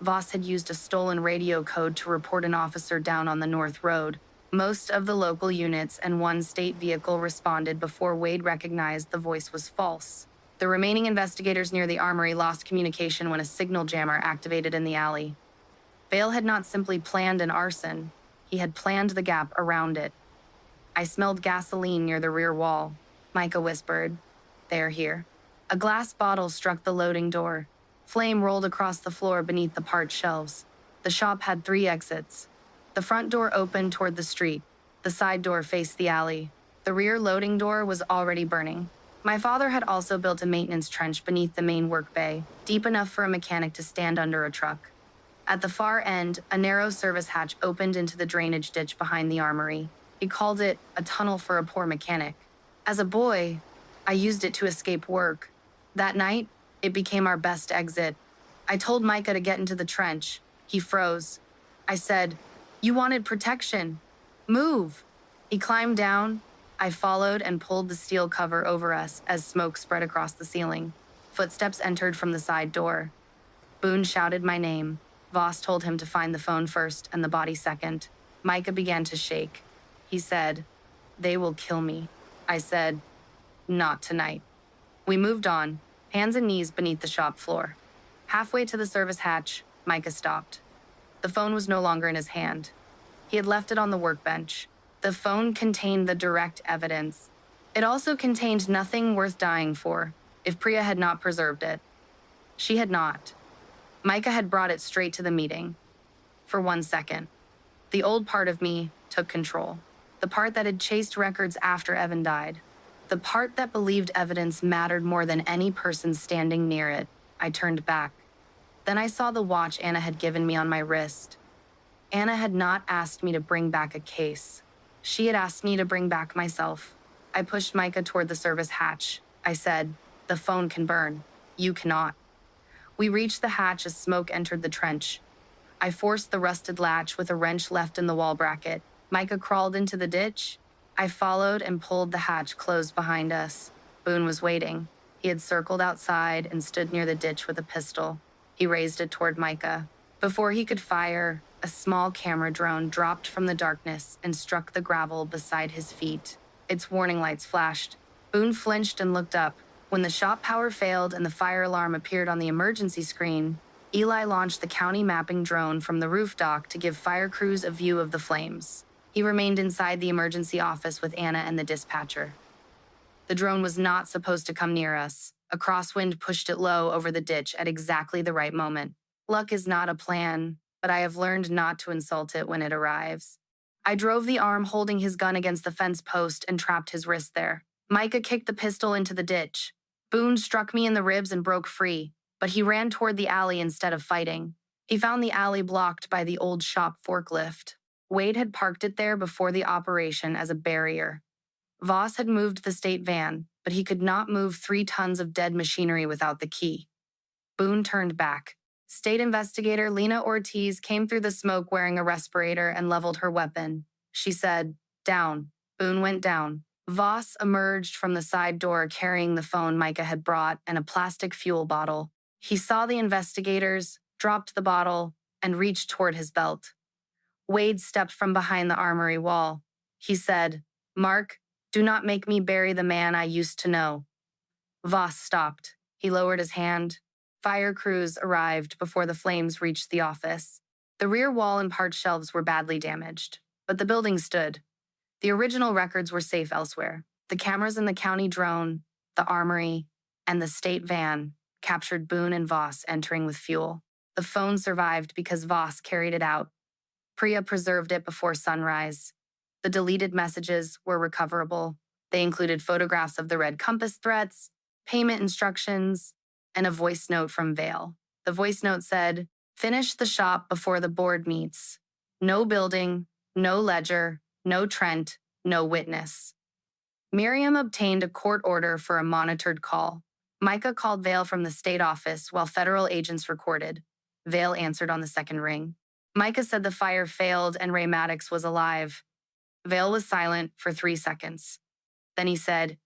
Voss had used a stolen radio code to report an officer down on the North Road. Most of the local units and one state vehicle responded before Wade recognized the voice was false. The remaining investigators near the armory lost communication when a signal jammer activated in the alley. Vale had not simply planned an arson, he had planned the gap around it. I smelled gasoline near the rear wall. Micah whispered, "They're here." A glass bottle struck the loading door. Flame rolled across the floor beneath the parked shelves. The shop had 3 exits. The front door opened toward the street. The side door faced the alley. The rear loading door was already burning. My father had also built a maintenance trench beneath the main work bay, deep enough for a mechanic to stand under a truck. At the far end, a narrow service hatch opened into the drainage ditch behind the armory. He called it a tunnel for a poor mechanic. As a boy, I used it to escape work. That night, it became our best exit. I told Micah to get into the trench. He froze. I said, "You wanted protection. Move." He climbed down. I followed and pulled the steel cover over us as smoke spread across the ceiling. Footsteps entered from the side door. Boone shouted my name. Voss told him to find the phone first and the body second. Micah began to shake. He said, "They will kill me." I said, "Not tonight." We moved on, hands and knees beneath the shop floor. Halfway to the service hatch, Micah stopped. The phone was no longer in his hand. He had left it on the workbench. The phone contained the direct evidence. It also contained nothing worth dying for, if Priya had not preserved it. She had not. Micah had brought it straight to the meeting. For 1 second, the old part of me took control. The part that had chased records after Evan died. The part that believed evidence mattered more than any person standing near it. I turned back. Then I saw the watch Anna had given me on my wrist. Anna had not asked me to bring back a case. She had asked me to bring back myself. I pushed Micah toward the service hatch. I said, "The phone can burn. You cannot." We reached the hatch as smoke entered the trench. I forced the rusted latch with a wrench left in the wall bracket. Micah crawled into the ditch. I followed and pulled the hatch closed behind us. Boone was waiting. He had circled outside and stood near the ditch with a pistol. He raised it toward Micah. Before he could fire, a small camera drone dropped from the darkness and struck the gravel beside his feet. Its warning lights flashed. Boone flinched and looked up. When the shop power failed and the fire alarm appeared on the emergency screen, Eli launched the county mapping drone from the roof dock to give fire crews a view of the flames. He remained inside the emergency office with Anna and the dispatcher. The drone was not supposed to come near us. A crosswind pushed it low over the ditch at exactly the right moment. Luck is not a plan, but I have learned not to insult it when it arrives. I drove the arm holding his gun against the fence post and trapped his wrist there. Micah kicked the pistol into the ditch. Boone struck me in the ribs and broke free, but he ran toward the alley instead of fighting. He found the alley blocked by the old shop forklift. Wade had parked it there before the operation as a barrier. Voss had moved the state van, but he could not move 3 tons of dead machinery without the key. Boone turned back. State investigator Lena Ortiz came through the smoke wearing a respirator and leveled her weapon. She said, "Down." Boone went down. Voss emerged from the side door carrying the phone Micah had brought and a plastic fuel bottle. He saw the investigators, dropped the bottle, and reached toward his belt. Wade stepped from behind the armory wall. He said, "Mark, do not make me bury the man I used to know." Voss stopped. He lowered his hand. Fire crews arrived before the flames reached the office. The rear wall and part shelves were badly damaged, but the building stood. The original records were safe elsewhere. The cameras in the county drone, the armory, and the state van captured Boone and Voss entering with fuel. The phone survived because Voss carried it out. Priya preserved it before sunrise. The deleted messages were recoverable. They included photographs of the red compass threats, payment instructions, and a voice note from Vale. The voice note said, "Finish the shop before the board meets. No building, no ledger, no Trent, no witness." Miriam obtained a court order for a monitored call. Micah called Vale from the state office while federal agents recorded. Vale answered on the second ring. Micah said the fire failed and Ray Maddox was alive. Vale was silent for 3 seconds. Then he said,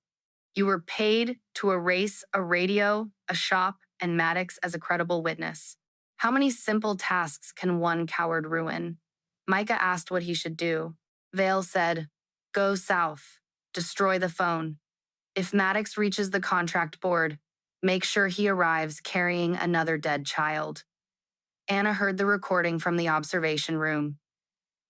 "You were paid to erase a radio, a shop, and Maddox as a credible witness. How many simple tasks can one coward ruin?" Micah asked what he should do. Vale said, "Go south. Destroy the phone. If Maddox reaches the contract board, make sure he arrives carrying another dead child." Anna heard the recording from the observation room.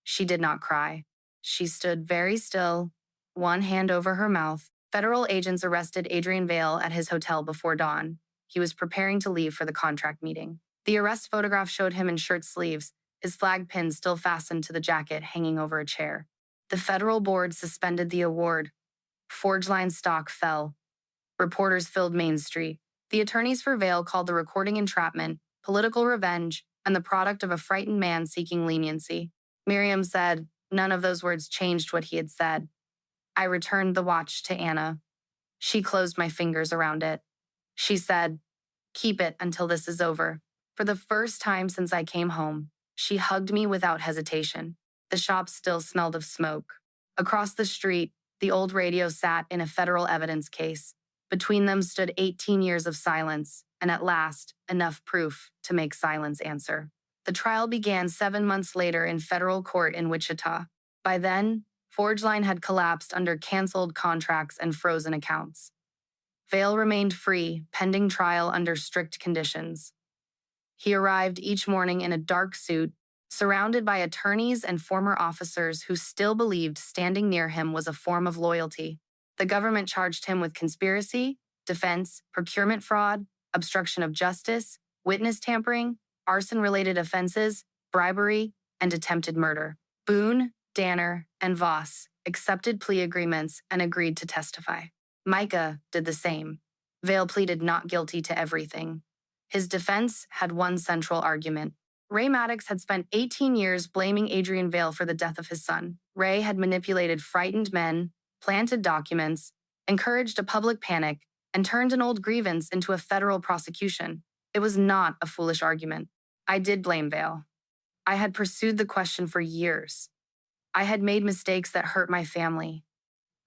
She did not cry. She stood very still, one hand over her mouth. Federal agents arrested Adrian Vale at his hotel before dawn. He was preparing to leave for the contract meeting. The arrest photograph showed him in shirt sleeves, his flag pin still fastened to the jacket hanging over a chair. The federal board suspended the award. Forge Line stock fell. Reporters filled Main Street. The attorneys for Vale called the recording entrapment, political revenge, and the product of a frightened man seeking leniency. Miriam said none of those words changed what he had said. I returned the watch to Anna. She closed my fingers around it. She said, "Keep it until this is over." For the first time since I came home, she hugged me without hesitation. The shop still smelled of smoke. Across the street, the old radio sat in a federal evidence case. Between them stood 18 years of silence, and at last, enough proof to make silence answer. The trial began 7 months later in federal court in Wichita. By then, Forge Line had collapsed under canceled contracts and frozen accounts. Vale remained free, pending trial under strict conditions. He arrived each morning in a dark suit, surrounded by attorneys and former officers who still believed standing near him was a form of loyalty. The government charged him with conspiracy, defense, procurement fraud, obstruction of justice, witness tampering, arson-related offenses, bribery, and attempted murder. Boone, Danner, and Voss accepted plea agreements and agreed to testify. Micah did the same. Vale pleaded not guilty to everything. His defense had one central argument. Ray Maddox had spent 18 years blaming Adrian Vale for the death of his son. Ray had manipulated frightened men, planted documents, encouraged a public panic, and turned an old grievance into a federal prosecution. It was not a foolish argument. I did blame Vale. I had pursued the question for years. I had made mistakes that hurt my family.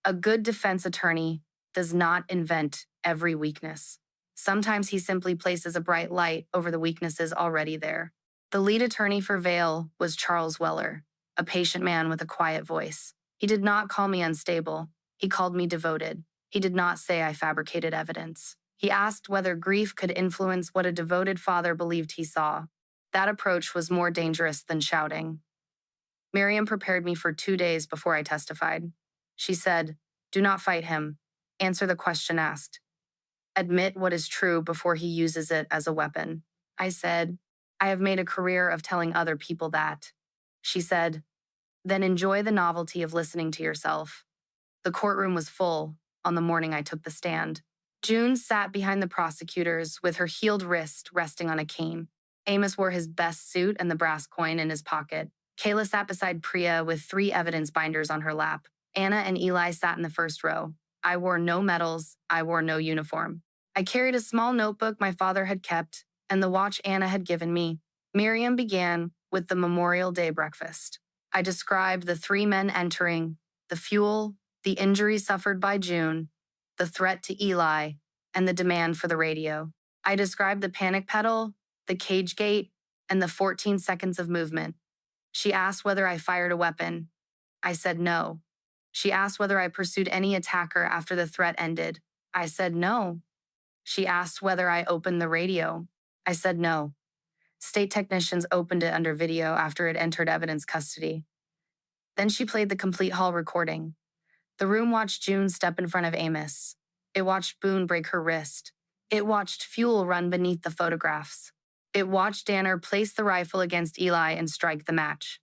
A good defense attorney does not invent every weakness. Sometimes he simply places a bright light over the weaknesses already there. The lead attorney for Vale was Charles Weller, a patient man with a quiet voice. He did not call me unstable. He called me devoted. He did not say I fabricated evidence. He asked whether grief could influence what a devoted father believed he saw. That approach was more dangerous than shouting. Miriam prepared me for 2 days before I testified. She said, "Do not fight him. Answer the question asked. Admit what is true before he uses it as a weapon." I said, "I have made a career of telling other people that." She said, "Then enjoy the novelty of listening to yourself." The courtroom was full on the morning I took the stand. June sat behind the prosecutors with her healed wrist resting on a cane. Amos wore his best suit and the brass coin in his pocket. Kayla sat beside Priya with 3 evidence binders on her lap. Anna and Eli sat in the first row. I wore no medals. I wore no uniform. I carried a small notebook my father had kept and the watch Anna had given me. Miriam began with the Memorial Day breakfast. I described the 3 men entering, the fuel, the injury suffered by June, the threat to Eli, and the demand for the radio. I described the panic pedal, the cage gate, and the 14 seconds of movement. She asked whether I fired a weapon. I said no. She asked whether I pursued any attacker after the threat ended. I said no. She asked whether I opened the radio. I said no. State technicians opened it under video after it entered evidence custody. Then she played the complete hall recording. The room watched June step in front of Amos. It watched Boone break her wrist. It watched fuel run beneath the photographs. It watched Danner place the rifle against Eli and strike the match.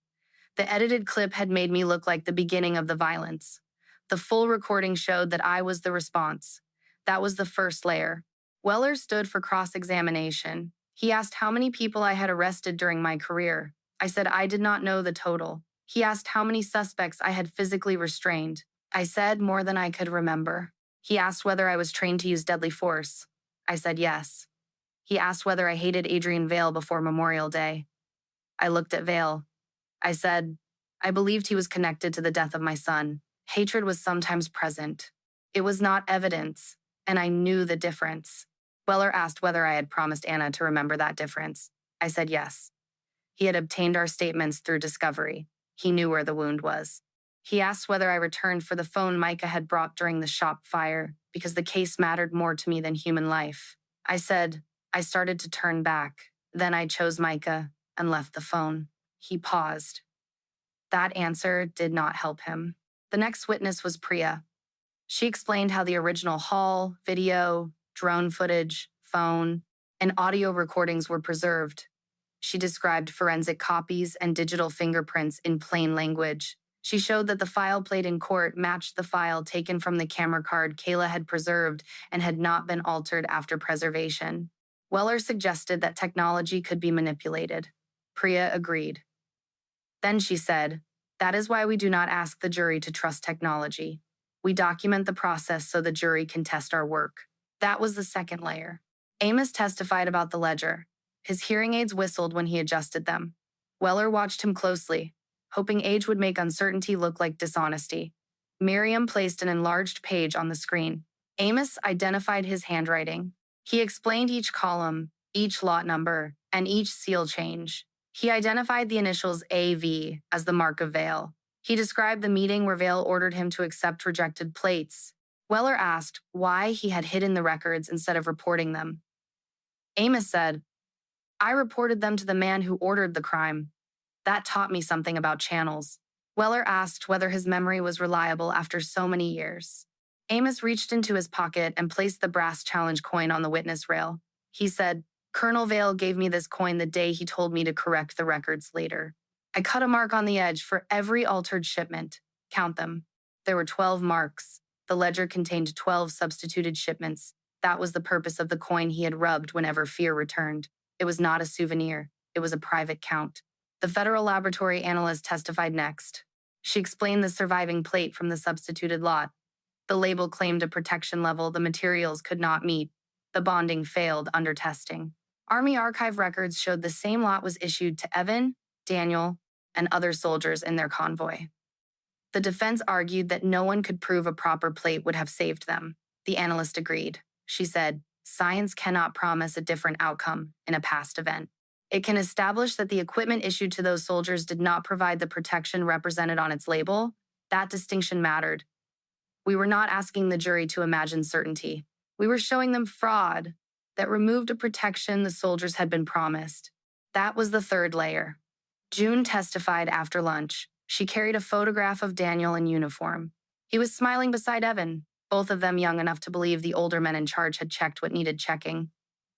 The edited clip had made me look like the beginning of the violence. The full recording showed that I was the response. That was the first layer. Weller stood for cross-examination. He asked how many people I had arrested during my career. I said I did not know the total. He asked how many suspects I had physically restrained. I said more than I could remember. He asked whether I was trained to use deadly force. I said yes. He asked whether I hated Adrian Vale before Memorial Day. I looked at Vale. I said, I believed he was connected to the death of my son. Hatred was sometimes present. It was not evidence, and I knew the difference. Weller asked whether I had promised Anna to remember that difference. I said yes. He had obtained our statements through discovery. He knew where the wound was. He asked whether I returned for the phone Micah had brought during the shop fire, because the case mattered more to me than human life. I said, I started to turn back. Then I chose Micah and left the phone. He paused. That answer did not help him. The next witness was Priya. She explained how the original hall, video, drone footage, phone, and audio recordings were preserved. She described forensic copies and digital fingerprints in plain language. She showed that the file played in court matched the file taken from the camera card Kayla had preserved and had not been altered after preservation. Weller suggested that technology could be manipulated. Priya agreed. Then she said, that is why we do not ask the jury to trust technology. We document the process so the jury can test our work. That was the second layer. Amos testified about the ledger. His hearing aids whistled when he adjusted them. Weller watched him closely, hoping age would make uncertainty look like dishonesty. Miriam placed an enlarged page on the screen. Amos identified his handwriting. He explained each column, each lot number, and each seal change. He identified the initials AV as the mark of Vale. He described the meeting where Vale ordered him to accept rejected plates. Weller asked why he had hidden the records instead of reporting them. Amos said, I reported them to the man who ordered the crime. That taught me something about channels. Weller asked whether his memory was reliable after so many years. Amos reached into his pocket and placed the brass challenge coin on the witness rail. He said, Colonel Vale gave me this coin the day he told me to correct the records later. I cut a mark on the edge for every altered shipment. Count them. There were 12 marks. The ledger contained 12 substituted shipments. That was the purpose of the coin he had rubbed whenever fear returned. It was not a souvenir. It was a private count. The federal laboratory analyst testified next. She explained the surviving plate from the substituted lot. The label claimed a protection level the materials could not meet. The bonding failed under testing. Army archive records showed the same lot was issued to Evan, Daniel, and other soldiers in their convoy. The defense argued that no one could prove a proper plate would have saved them. The analyst agreed. She said, science cannot promise a different outcome in a past event. It can establish that the equipment issued to those soldiers did not provide the protection represented on its label. That distinction mattered. We were not asking the jury to imagine certainty. We were showing them fraud that removed a protection the soldiers had been promised. That was the third layer. June testified after lunch. She carried a photograph of Daniel in uniform. He was smiling beside Evan, both of them young enough to believe the older men in charge had checked what needed checking.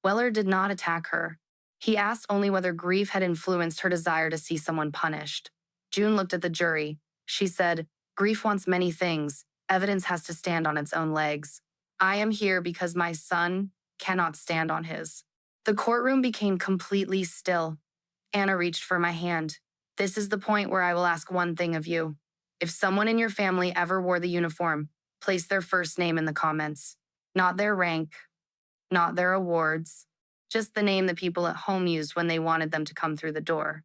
Weller did not attack her. He asked only whether grief had influenced her desire to see someone punished. June looked at the jury. She said, grief wants many things. Evidence has to stand on its own legs. I am here because my son cannot stand on his. The courtroom became completely still. Anna reached for my hand. This is the point where I will ask one thing of you. If someone in your family ever wore the uniform, place their first name in the comments. Not their rank, not their awards, just the name the people at home used when they wanted them to come through the door.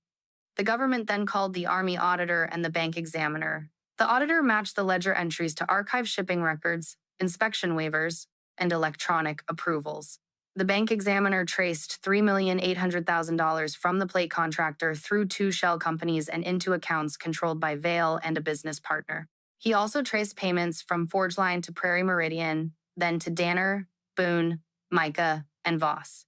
The government then called the Army auditor and the bank examiner. The auditor matched the ledger entries to archive shipping records, inspection waivers, and electronic approvals. The bank examiner traced $3,800,000 from the plate contractor through 2 shell companies and into accounts controlled by Vale and a business partner. He also traced payments from Forge Line to Prairie Meridian, then to Danner, Boone, Micah, and Voss.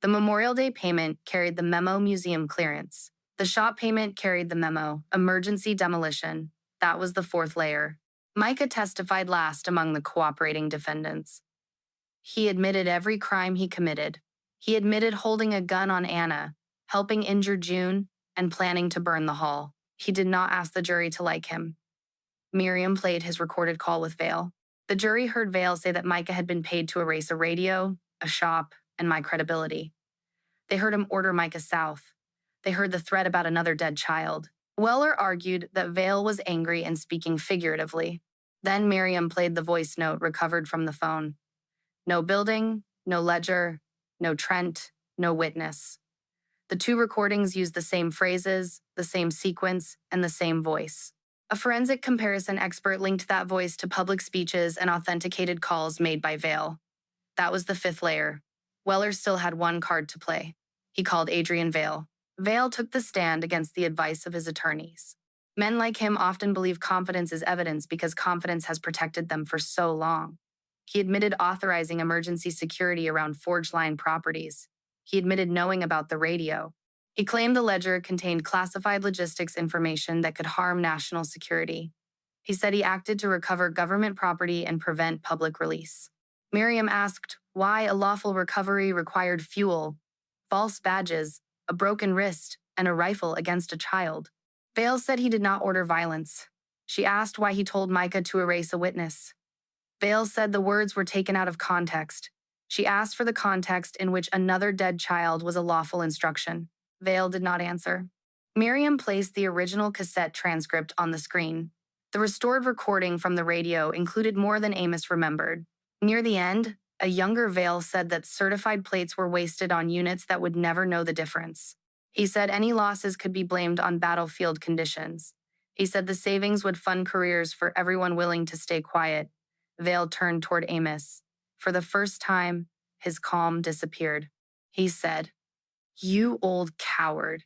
The Memorial Day payment carried the memo museum clearance. The shop payment carried the memo emergency demolition, That was the fourth layer. Micah testified last among the cooperating defendants. He admitted every crime he committed. He admitted holding a gun on Anna, helping injure June, and planning to burn the hall. He did not ask the jury to like him. Miriam played his recorded call with Vale. The jury heard Vale say that Micah had been paid to erase a radio, a shop, and my credibility. They heard him order Micah south. They heard the threat about another dead child. Weller argued that Vale was angry and speaking figuratively. Then Miriam played the voice note recovered from the phone. No building, no ledger, no Trent, no witness. The two recordings used the same phrases, the same sequence, and the same voice. A forensic comparison expert linked that voice to public speeches and authenticated calls made by Vale. That was the fifth layer. Weller still had one card to play. He called Adrian Vale. Vale took the stand against the advice of his attorneys. Men like him often believe confidence is evidence because confidence has protected them for so long. He admitted authorizing emergency security around Forge Line properties. He admitted knowing about the radio. He claimed the ledger contained classified logistics information that could harm national security. He said he acted to recover government property and prevent public release. Miriam asked why a lawful recovery required fuel, false badges, a broken wrist, and a rifle against a child. Vale said he did not order violence. She asked why he told Micah to erase a witness. Vale said the words were taken out of context. She asked for the context in which another dead child was a lawful instruction. Vale did not answer. Miriam placed the original cassette transcript on the screen. The restored recording from the radio included more than Amos remembered. Near the end, a younger Vale said that certified plates were wasted on units that would never know the difference. He said any losses could be blamed on battlefield conditions. He said the savings would fund careers for everyone willing to stay quiet. Vale turned toward Amos. For the first time, his calm disappeared. He said, "You old coward.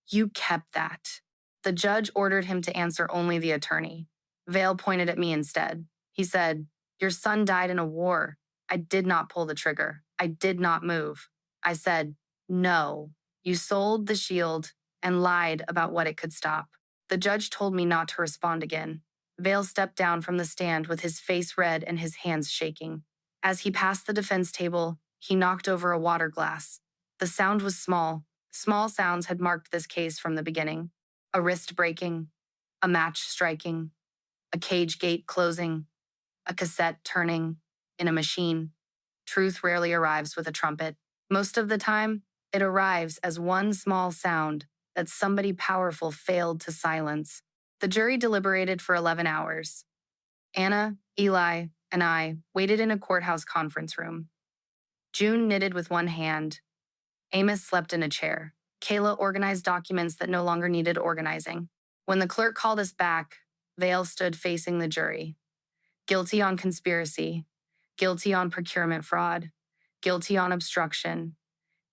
You kept that." The judge ordered him to answer only the attorney. Vale pointed at me instead. He said, "Your son died in a war. I did not pull the trigger. I did not move." I said, "No, you sold the shield and lied about what it could stop." The judge told me not to respond again. Vale stepped down from the stand with his face red and his hands shaking. As he passed the defense table, he knocked over a water glass. The sound was small. Small sounds had marked this case from the beginning. A wrist breaking, a match striking, a cage gate closing, a cassette turning in a machine. Truth rarely arrives with a trumpet. Most of the time, it arrives as one small sound that somebody powerful failed to silence. The jury deliberated for 11 hours. Anna, Eli, and I waited in a courthouse conference room. June knitted with one hand. Amos slept in a chair. Kayla organized documents that no longer needed organizing. When the clerk called us back, Vale stood facing the jury. Guilty on conspiracy, guilty on procurement fraud, guilty on obstruction,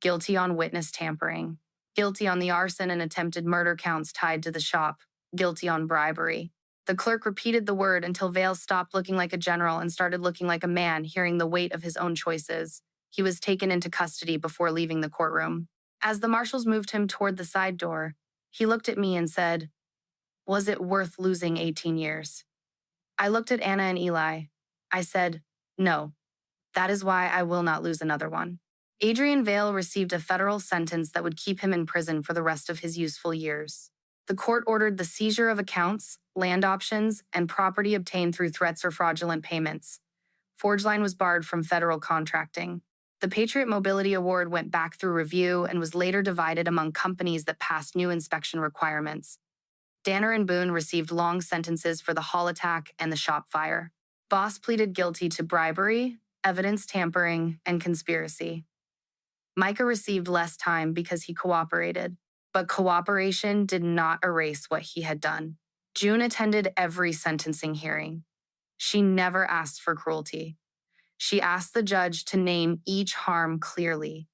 guilty on witness tampering, guilty on the arson and attempted murder counts tied to the shop, guilty on bribery. The clerk repeated the word until Vale stopped looking like a general and started looking like a man hearing the weight of his own choices. He was taken into custody before leaving the courtroom. As the marshals moved him toward the side door, he looked at me and said, "Was it worth losing 18 years?" I looked at Anna and Eli. I said, "No. That is why I will not lose another one." Adrian Vale received a federal sentence that would keep him in prison for the rest of his useful years. The court ordered the seizure of accounts, land options, and property obtained through threats or fraudulent payments. Forge Line was barred from federal contracting. The Patriot Mobility Award went back through review and was later divided among companies that passed new inspection requirements. Danner and Boone received long sentences for the hall attack and the shop fire. Voss pleaded guilty to bribery, evidence tampering, and conspiracy. Micah received less time because he cooperated, but cooperation did not erase what he had done. June attended every sentencing hearing. She never asked for cruelty. She asked the judge to name each harm clearly.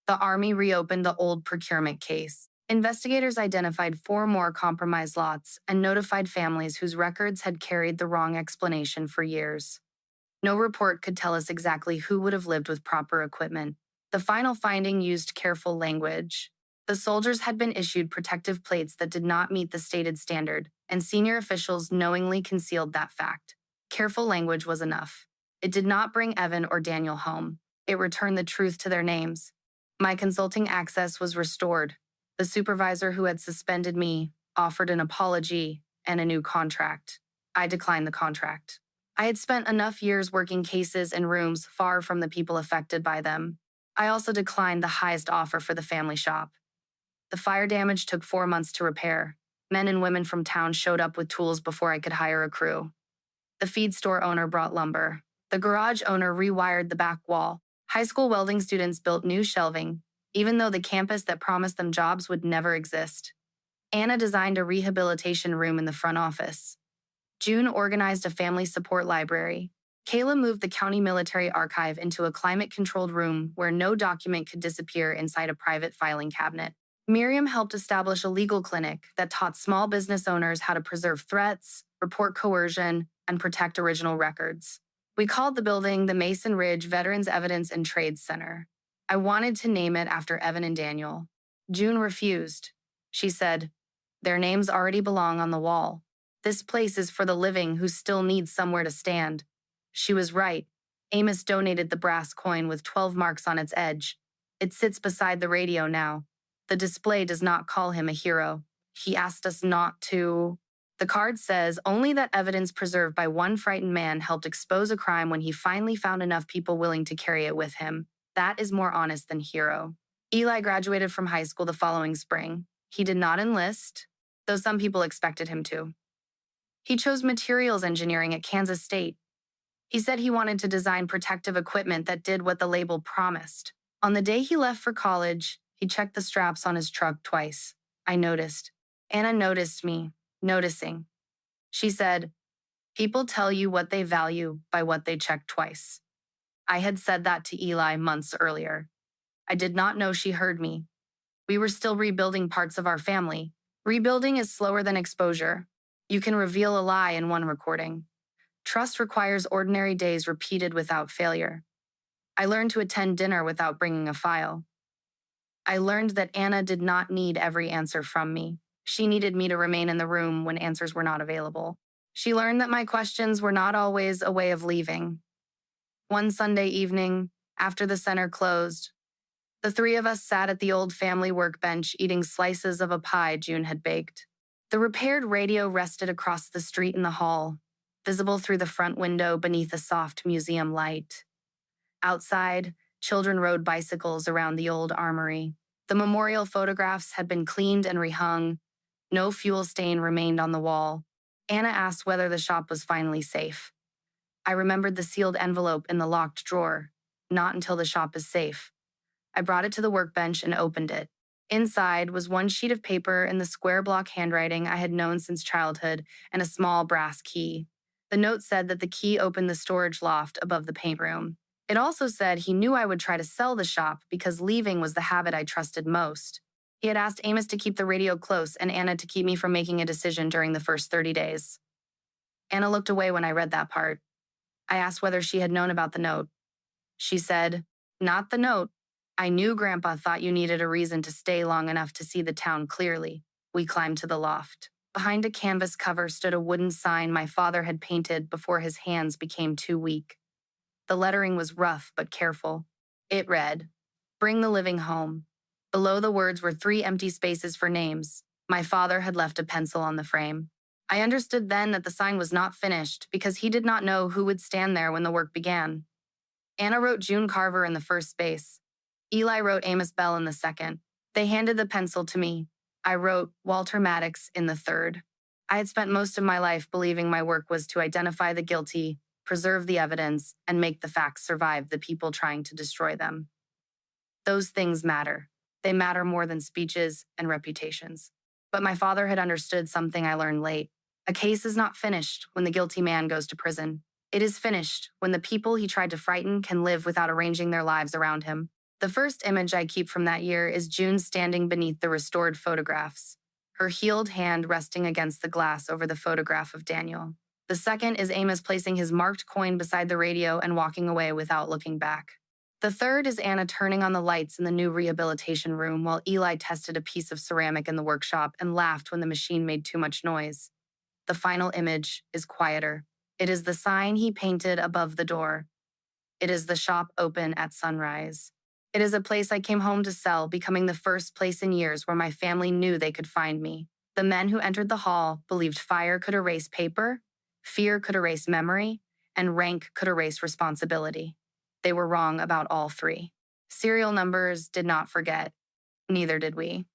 The Army reopened the old procurement case. Investigators identified 4 more compromised lots and notified families whose records had carried the wrong explanation for years. No report could tell us exactly who would have lived with proper equipment. The final finding used careful language. The soldiers had been issued protective plates that did not meet the stated standard, and senior officials knowingly concealed that fact. Careful language was enough. It did not bring Evan or Daniel home. It returned the truth to their names. My consulting access was restored. The supervisor who had suspended me offered an apology and a new contract. I declined the contract. I had spent enough years working cases in rooms far from the people affected by them. I also declined the highest offer for the family shop. The fire damage took 4 months to repair. Men and women from town showed up with tools before I could hire a crew. The feed store owner brought lumber. The garage owner rewired the back wall. High school welding students built new shelving, even though the campus that promised them jobs would never exist. Anna designed a rehabilitation room in the front office. June organized a family support library. Kayla moved the county military archive into a climate-controlled room where no document could disappear inside a private filing cabinet. Miriam helped establish a legal clinic that taught small business owners how to preserve threats, report coercion, and protect original records. We called the building the Mason Ridge Veterans Evidence and Trades Center. I wanted to name it after Evan and Daniel. June refused. She said, "Their names already belong on the wall. This place is for the living who still need somewhere to stand." She was right. Amos donated the brass coin with 12 marks on its edge. It sits beside the radio now. The display does not call him a hero. He asked us not to. The card says only that evidence preserved by one frightened man helped expose a crime when he finally found enough people willing to carry it with him. That is more honest than hero. Eli graduated from high school the following spring. He did not enlist, though some people expected him to. He chose materials engineering at Kansas State. He said he wanted to design protective equipment that did what the label promised. On the day he left for college, he checked the straps on his truck twice. I noticed. Anna noticed me, noticing. She said, "People tell you what they value by what they check twice." I had said that to Eli months earlier. I did not know she heard me. We were still rebuilding parts of our family. Rebuilding is slower than exposure. You can reveal a lie in one recording. Trust requires ordinary days repeated without failure. I learned to attend dinner without bringing a file. I learned that Anna did not need every answer from me. She needed me to remain in the room when answers were not available. She learned that my questions were not always a way of leaving. One Sunday evening, after the center closed, the three of us sat at the old family workbench eating slices of a pie June had baked. The repaired radio rested across the street in the hall, visible through the front window beneath a soft museum light. Outside, children rode bicycles around the old armory. The memorial photographs had been cleaned and rehung. No fuel stain remained on the wall. Anna asked whether the shop was finally safe. I remembered the sealed envelope in the locked drawer. Not until the shop is safe. I brought it to the workbench and opened it. Inside was one sheet of paper in the square block handwriting I had known since childhood and a small brass key. The note said that the key opened the storage loft above the paint room. It also said he knew I would try to sell the shop because leaving was the habit I trusted most. He had asked Amos to keep the radio close and Anna to keep me from making a decision during the first 30 days. Anna looked away when I read that part. I asked whether she had known about the note. She said, "Not the note. I knew Grandpa thought you needed a reason to stay long enough to see the town clearly." We climbed to the loft. Behind a canvas cover stood a wooden sign my father had painted before his hands became too weak. The lettering was rough but careful. It read, "Bring the living home." Below the words were 3 empty spaces for names. My father had left a pencil on the frame. I understood then that the sign was not finished because he did not know who would stand there when the work began. Anna wrote June Carver in the first space. Eli wrote Amos Bell in the second. They handed the pencil to me. I wrote Walter Maddox in the third. I had spent most of my life believing my work was to identify the guilty, preserve the evidence, and make the facts survive the people trying to destroy them. Those things matter. They matter more than speeches and reputations. But my father had understood something I learned late. A case is not finished when the guilty man goes to prison. It is finished when the people he tried to frighten can live without arranging their lives around him. The first image I keep from that year is June standing beneath the restored photographs, her healed hand resting against the glass over the photograph of Daniel. The second is Amos placing his marked coin beside the radio and walking away without looking back. The third is Anna turning on the lights in the new rehabilitation room while Eli tested a piece of ceramic in the workshop and laughed when the machine made too much noise. The final image is quieter. It is the sign he painted above the door. It is the shop open at sunrise. It is a place I came home to sell, becoming the first place in years where my family knew they could find me. The men who entered the hall believed fire could erase paper, fear could erase memory, and rank could erase responsibility. They were wrong about all three. Serial numbers did not forget. Neither did we.